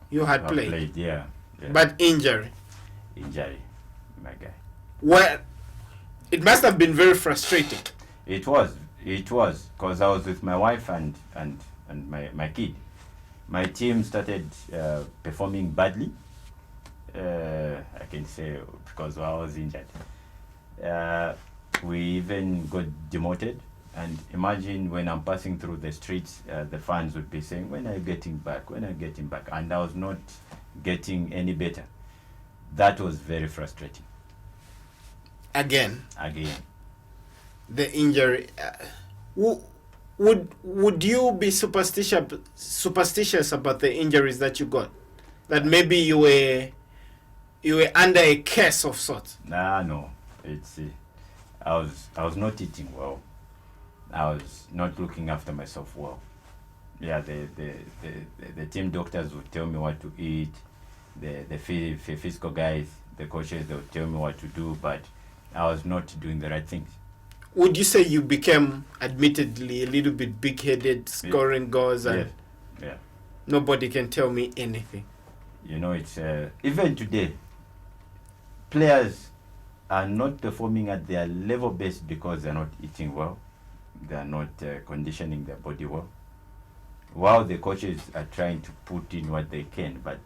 you had played. Yeah. But injury, my guy. Well, it must have been very frustrating. It was, because I was with my wife and my kid. My team started performing badly. I can say, because I was injured. We even got demoted. And imagine when I'm passing through the streets, the fans would be saying, when are you getting back? When are you getting back? And I was not getting any better. That was very frustrating. Again. The injury. Would you be superstitious about the injuries that you got? That maybe you were under a curse of sorts? No. It's I was not eating well. I was not looking after myself well. Yeah, the team doctors would tell me what to eat. The physical guys, the coaches, they would tell me what to do, but I was not doing the right things. Would you say you became, admittedly, a little bit big-headed, scoring goals, and nobody can tell me anything? You know, it's even today, players are not performing at their level best because they're not eating well. They are not conditioning their body well. While the coaches are trying to put in what they can, but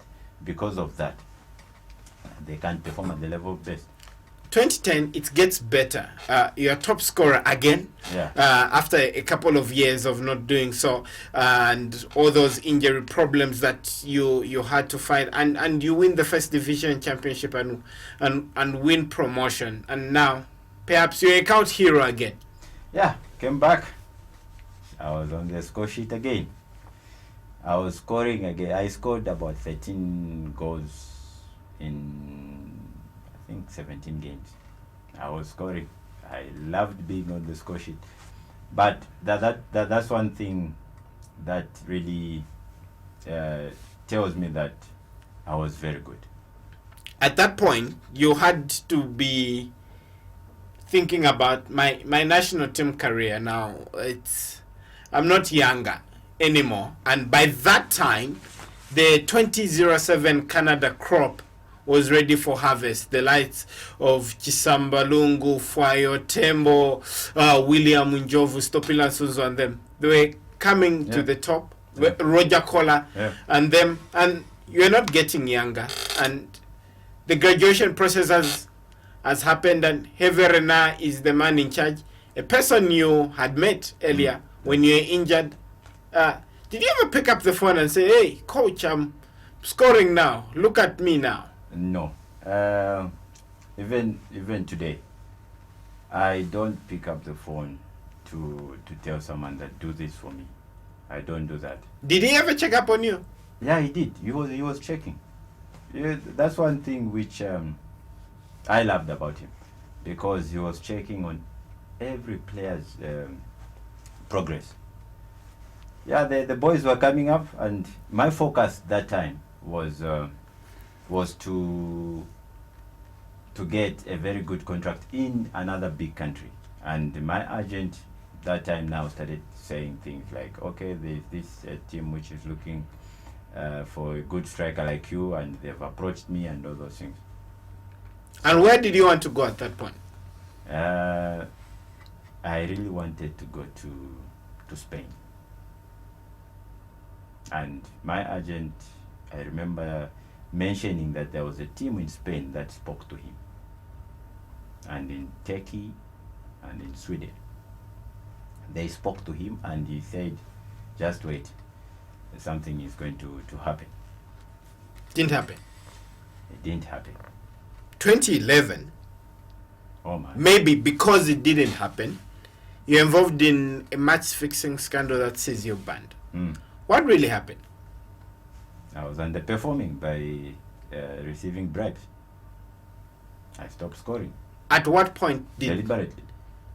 because of that, they can't perform at the level best. 2010, it gets better. You're a top scorer again, after a couple of years of not doing so, and all those injury problems that you had to fight, and you win the first division championship and win promotion, and now perhaps you're a cult hero again. Yeah, came back. I was on the score sheet again. I was scoring again. I scored about 13 goals in, I think, 17 games. I was scoring. I loved being on the score sheet. But that's one thing that really tells me that I was very good. At that point, you had to be thinking about my national team career now. I'm not younger anymore, and by that time the 2007 Canada crop was ready for harvest. The likes of Chisamba Lungu, Fwayo, Tembo, William Njovu, Stopila Suzu, and them, they were coming to the top. Roger Kola and them, and you're not getting younger, and the graduation process has happened, and Heverena is the man in charge, a person you had met earlier when you were injured. Did you ever pick up the phone and say, "Hey, coach, I'm scoring now. Look at me now"? No. Even today, I don't pick up the phone to tell someone that do this for me. I don't do that. Did he ever check up on you? Yeah, he did. He was checking. Yeah, that's one thing which I loved about him, because he was checking on every player's progress. Yeah, the boys were coming up, and my focus that time was to get a very good contract in another big country. And my agent that time now started saying things like, okay, there's this team which is looking for a good striker like you, and they've approached me and all those things. And where did you want to go at that point? I really wanted to go to Spain. And my agent, I remember mentioning that there was a team in Spain that spoke to him, and in Turkey and in Sweden. They spoke to him, and he said, just wait, something is going to happen. Didn't happen. It didn't happen. 2011, oh my. Maybe because it didn't happen, you're involved in a match-fixing scandal that sees you banned. What really happened? I was underperforming by receiving bribes. I stopped scoring. At what point deliberately?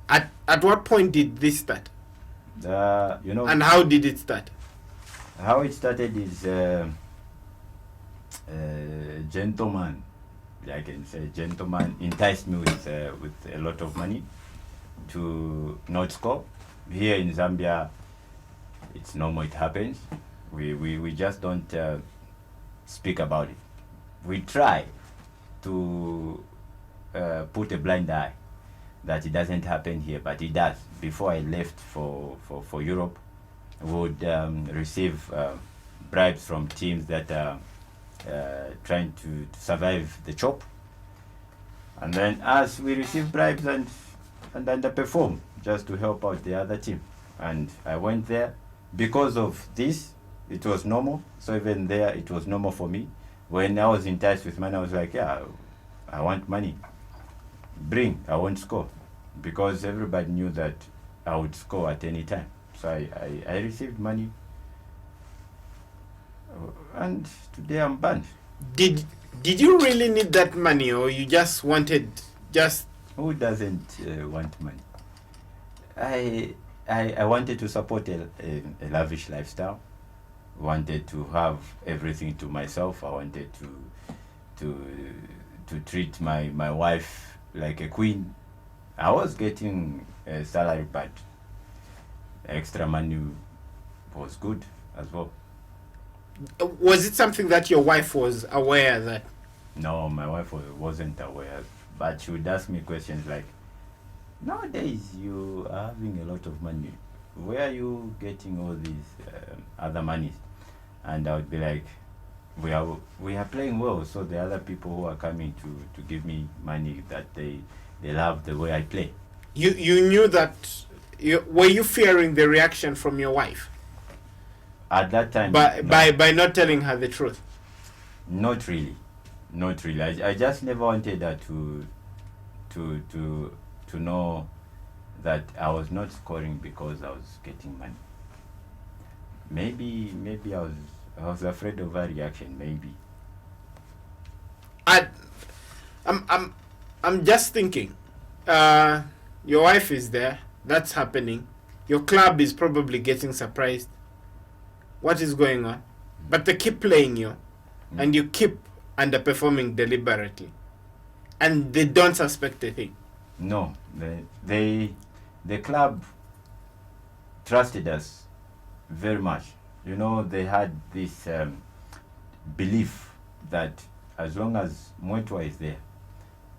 At what point did this start? And how did it start? How it started is gentleman, I can say gentleman, enticed me with a lot of money to not score. Here in Zambia, it's normal, it happens. We just don't speak about it. We try to put a blind eye that it doesn't happen here, but it does. Before I left for Europe, I would receive bribes from teams that are trying to survive the chop. And then as we receive bribes and underperform just to help out the other team. And I went there. Because of this, it was normal. So even there, it was normal for me. When I was in touch with money, I was like, yeah, I want money. I won't score, because everybody knew that I would score at any time. So I received money, and today I'm banned. Did you really need that money, or you just wanted just? Who doesn't want money? I wanted to support a lavish lifestyle. Wanted to have everything to myself. I wanted to treat my wife like a queen. I was getting a salary, but extra money was good as well. Was it something that your wife was aware that? No, my wife wasn't aware, but she would ask me questions like, nowadays you are having a lot of money. Where are you getting all these other monies? And I would be like, we are playing well, so the other people who are coming to give me money, that they love the way I play. You knew that. Were you fearing the reaction from your wife? At that time, by not telling her the truth? Not really. I just never wanted her to know that I was not scoring because I was getting money. Maybe I was afraid of her reaction. Maybe. I'm just thinking. Your wife is there. That's happening. Your club is probably getting surprised. What is going on? But they keep playing you, and you keep underperforming deliberately, and they don't suspect a thing. No, the club trusted us very much. You know, they had this belief that as long as Mweetwa is there,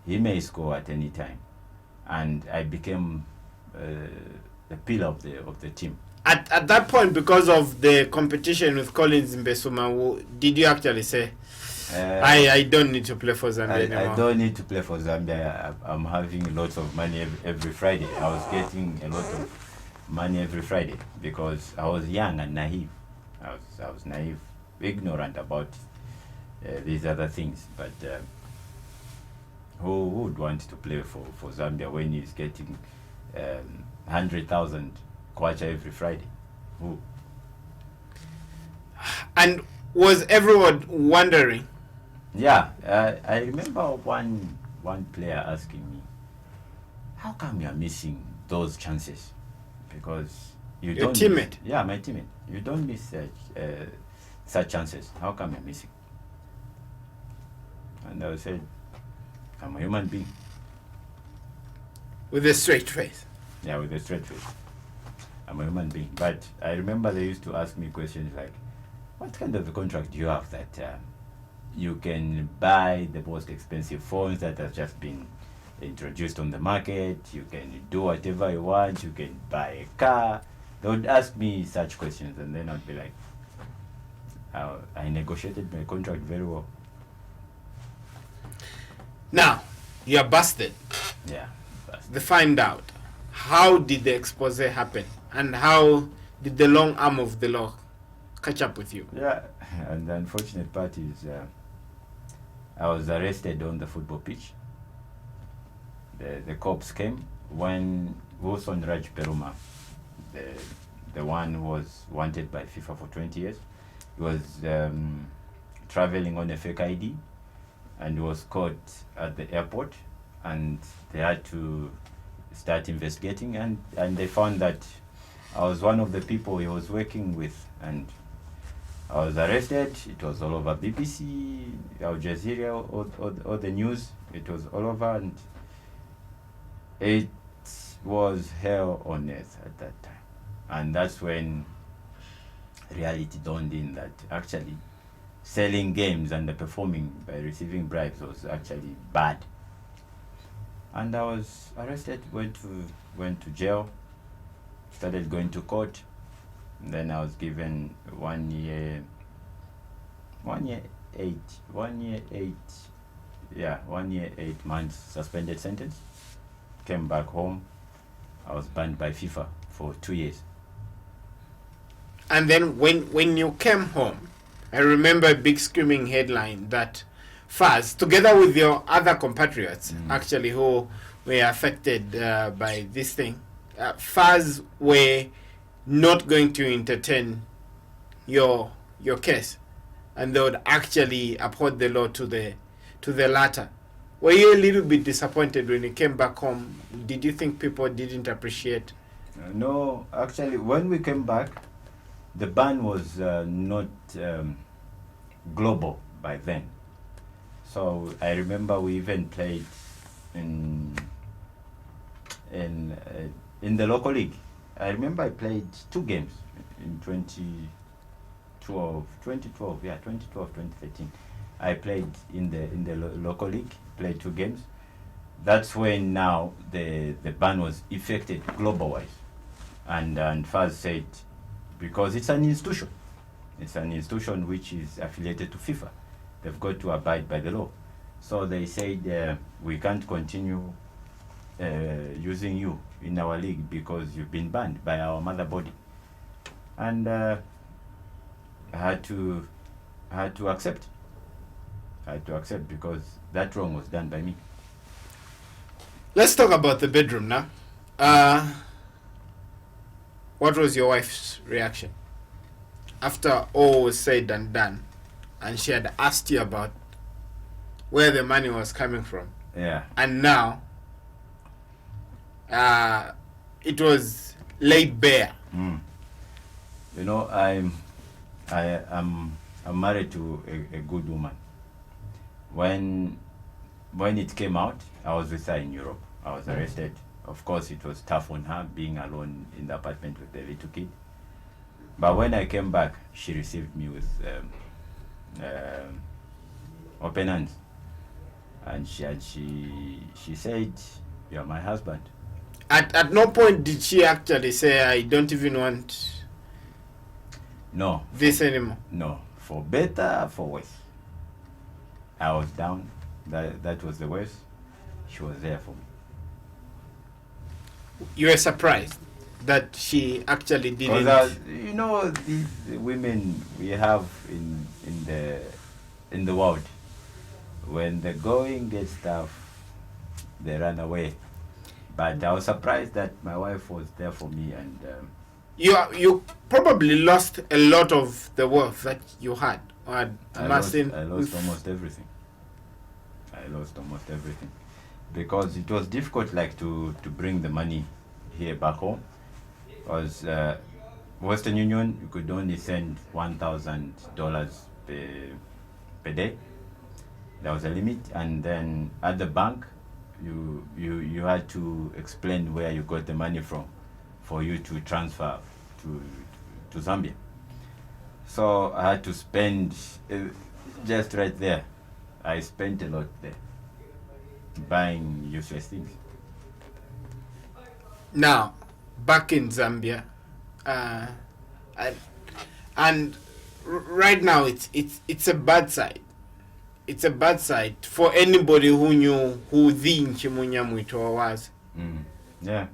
he may score at any time, and I became the pillar of the team. At that point, because of the competition with Collins Mbesuma, did you actually say, I don't need to play for Zambia anymore? I don't need to play for Zambia. I'm having lots of money every Friday. I was getting a lot of money every Friday because I was young and naive. I was naive, ignorant about these other things. But who would want to play for Zambia when he's getting 100,000 kwacha every Friday? Who? And was everyone wondering? Yeah, I remember one player asking me, how come you're missing those chances? Because you don't... Your teammate? Yeah, my teammate. You don't miss such chances. How come you're missing? And I said, I'm a human being. With a straight face? Yeah, with a straight face. I'm a human being. But I remember they used to ask me questions like, what kind of a contract do you have that you can buy the most expensive phones that have just been introduced on the market, you can do whatever you want, you can buy a car? They would ask me such questions, and then I'd be like, I negotiated my contract very well. Now, you're busted. Yeah, busted. They find out. How did the expose happen? And how did the long arm of the law catch up with you? Yeah, and the unfortunate part is I was arrested on the football pitch. The cops came when Wilson Raj Peruma, the one who was wanted by FIFA for 20 years, he was traveling on a fake ID and was caught at the airport, and they had to start investigating, and they found that I was one of the people he was working with, and I was arrested. It was all over BBC, Al Jazeera, all the news. It was all over, and it was hell on earth at that time. And that's when reality dawned in that actually selling games and performing by receiving bribes was actually bad. And I was arrested, went to jail, started going to court. And then I was given 1 year, 8 months suspended sentence. Came back home. I was banned by FIFA for 2 years. And then when you came home, I remember a big screaming headline that Faz, together with your other compatriots, actually, who were affected by this thing, Faz were not going to entertain your case, and they would actually uphold the law to the latter. Were you a little bit disappointed when you came back home? Did you think people didn't appreciate? No, actually, when we came back, the ban was not global by then. So I remember we even played in the local league. I remember I played 2 games in 2012, 2013. I played in the local league, played 2 games. That's when now the ban was effected global wise. And Faz said, because it's an institution which is affiliated to FIFA, they've got to abide by the law. So they said, we can't continue using you in our league because you've been banned by our mother body. And I had to accept. Because that wrong was done by me. Let's talk about the bedroom now. What was your wife's reaction after all was said and done, and she had asked you about where the money was coming from? Yeah. And now it was laid bare. You know, I'm married to a good woman. When it came out, I was with her in Europe. I was arrested. Of course, it was tough on her being alone in the apartment with the little kid. But when I came back, she received me with open hands, and she said, "You're my husband." At no point did she actually say, "I don't even want this anymore"? No, for better, for worse. I was down. That was the worst. She was there for me. You were surprised that she actually didn't. Because you know, these women we have in the world, when the going gets tough, they run away. But I was surprised that my wife was there for me, and you probably lost a lot of the wealth that you had. I lost almost everything. Because it was difficult, like to bring the money here back home. Because Western Union, you could only send $1,000 per day. There was a limit, and then at the bank, you had to explain where you got the money from for you to transfer to Zambia. So I had to spend just right there. I spent a lot there buying useless things. Now, back in Zambia, and right now it's a bad side. It's a bad side for anybody who knew who the Nchimunya Mweetwa was. Yeah,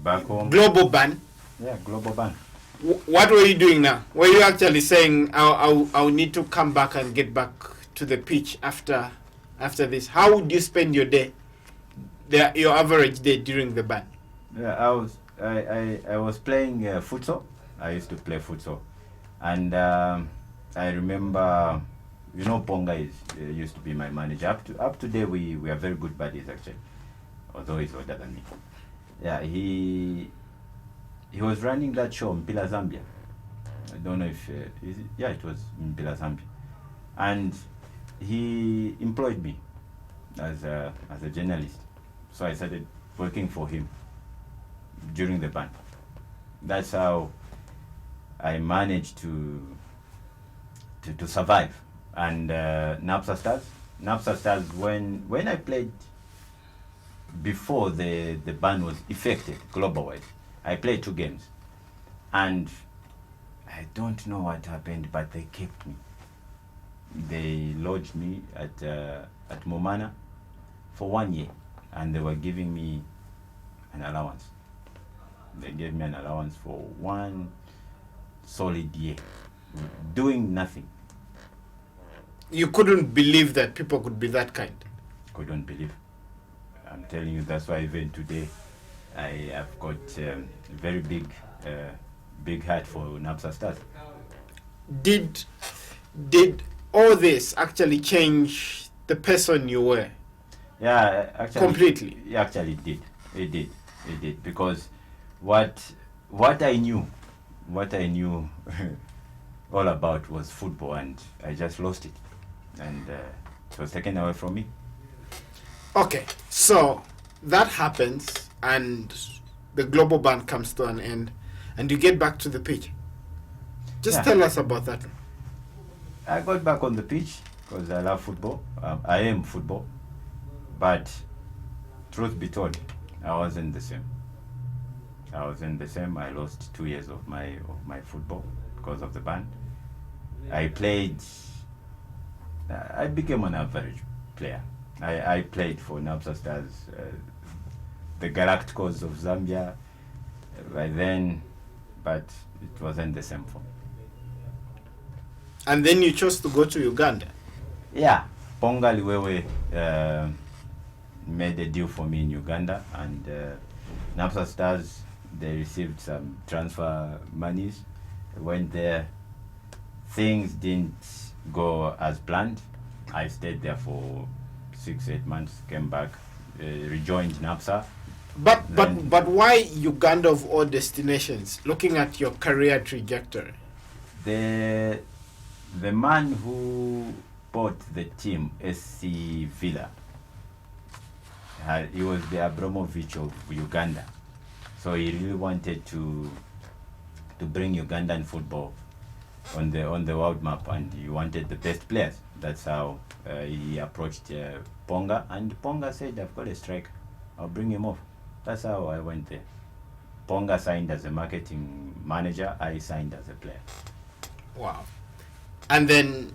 back home. Global ban. Yeah, global ban. What were you doing now? Were you actually saying, I'll need to come back and get back to the pitch after this? How would you spend your day, your average day during the ban? Yeah, I was playing futsal. I used to play futsal, and I remember, you know, Ponga used to be my manager. Up to date, we are very good buddies actually, although he's older than me. Yeah, he was running that show, Mpila Zambia. I don't know if it was Mpila Zambia, and he employed me as a journalist. So I started working for him during the ban. That's how I managed to survive. And Napsa Stars, when I played before the ban was effected global-wise, I played 2 games, and I don't know what happened, but they kept me. They lodged me at Momana for 1 year, and they were giving me an allowance. They gave me an allowance for 1 solid year, doing nothing. you couldn't believe that people could be that kind. Couldn't believe. I'm telling you, that's why even today I have got very big heart for NAPSA Stars. Did all this actually change the person you were? Yeah, actually. Completely. Yeah, actually it did. Because what I knew all about was football, and I just lost it. And it was taken away from me. Okay, so that happens, and the global ban comes to an end, and you get back to the pitch. Just tell us about that. I got back on the pitch because I love football. I am football, but truth be told, I wasn't the same. I lost 2 years of my football because of the ban. I became an average player. I played for NAPSA Stars, the Galacticos of Zambia by then, but it wasn't the same for me. And then you chose to go to Uganda. Yeah, Ponga Liwewe made a deal for me in Uganda, and NAPSA Stars, they received some transfer monies. I went there. Things didn't go as planned. I stayed there for 6-8 months, came back, rejoined NAPSA. But why Uganda of all destinations, looking at your career trajectory? The man who bought the team, SC Villa, he was the Abramovich of Uganda. So he really wanted to bring Ugandan football on the world map, and he wanted the best players. That's how he approached Ponga, and Ponga said, "I've got a striker, I'll bring him off." That's how I went there. Ponga signed as a marketing manager, I signed as a player. Wow. And then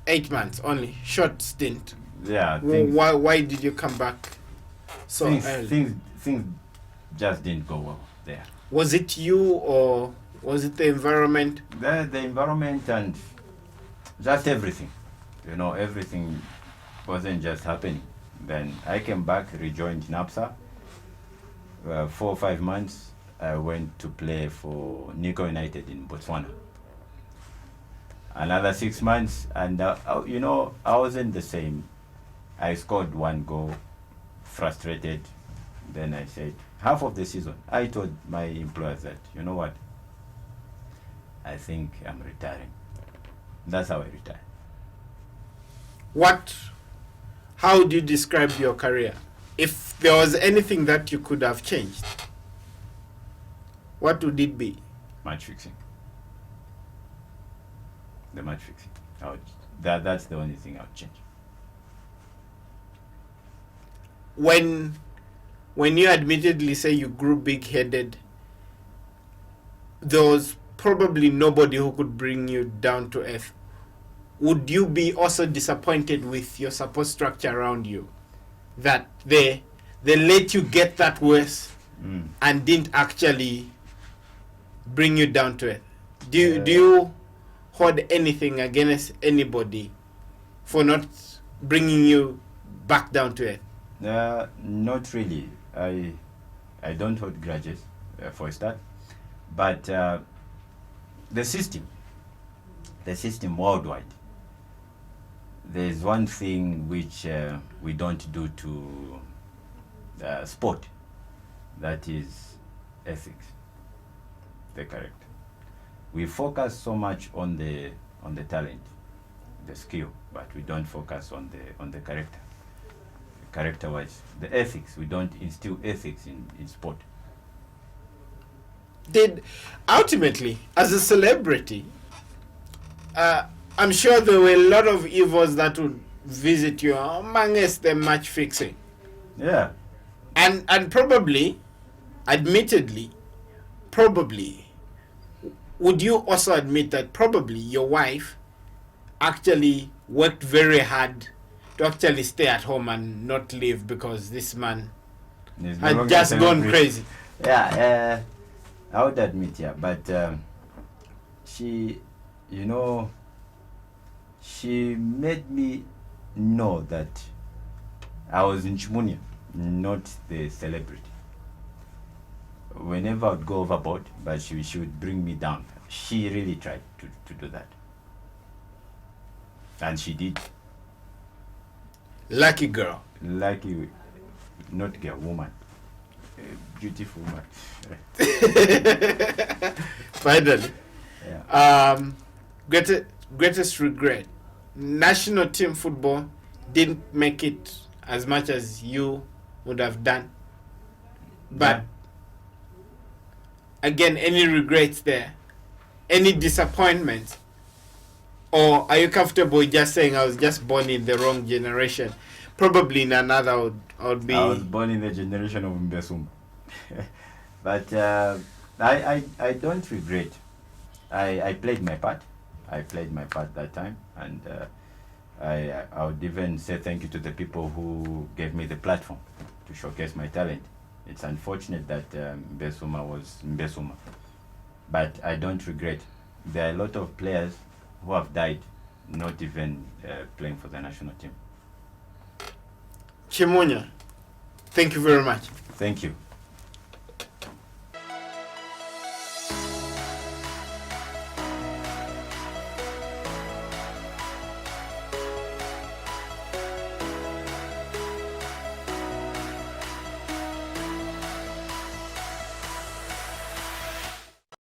8 months only, short stint. Yeah. Why did you come back so early? Things just didn't go well there. Was it you, or was it the environment? The environment and just everything. Everything wasn't just happening. Then I came back, rejoined NAPSA. 4 or 5 months, I went to play for Nico United in Botswana. Another 6 months, and I wasn't the same. I scored 1 goal, frustrated. Then I said, half of the season, I told my employers that, you know what, I think I'm retiring. That's how I retired. How do you describe your career? If there was anything that you could have changed, what would it be? Match fixing. The match fixing. That's the only thing I would change. When you admittedly say you grew big-headed, there was probably nobody who could bring you down to earth. Would you be also disappointed with your support structure around you, that they let you get that worse and didn't actually bring you down to earth? Do you hold anything against anybody for not bringing you back down to earth? Not really. I don't hold grudges, for a start, but the system worldwide, there's one thing which we don't do to sport, that is ethics, the character. We focus so much on the talent, the skill, but we don't focus on the character. Character-wise, the ethics, we don't instill ethics in sport. Ultimately, as a celebrity, I'm sure there were a lot of evils that would visit you, amongst the match fixing. Yeah. And probably, admittedly, would you also admit that probably your wife actually worked very hard to actually stay at home and not leave because this man had just gone crazy? Yeah, I would admit, yeah, but she she made me know that I was Nchimunya, not the celebrity. Whenever I would go overboard, but she would bring me down. She really tried to do that. And she did. Lucky girl. Lucky, not girl, woman. A beautiful woman. Finally. Yeah. Greatest regret. National team football didn't make it as much as you would have done. But again, any regrets there? Any disappointments? Or are you comfortable with just saying I was just born in the wrong generation? Probably in another would be... I was born in the generation of Mbesuma. But I don't regret. I played my part. I played my part that time. And I would even say thank you to the people who gave me the platform to showcase my talent. It's unfortunate that Mbesuma was Mbesuma. But I don't regret. There are a lot of players who have died not even playing for the national team. Nchimunya, thank you very much. Thank you.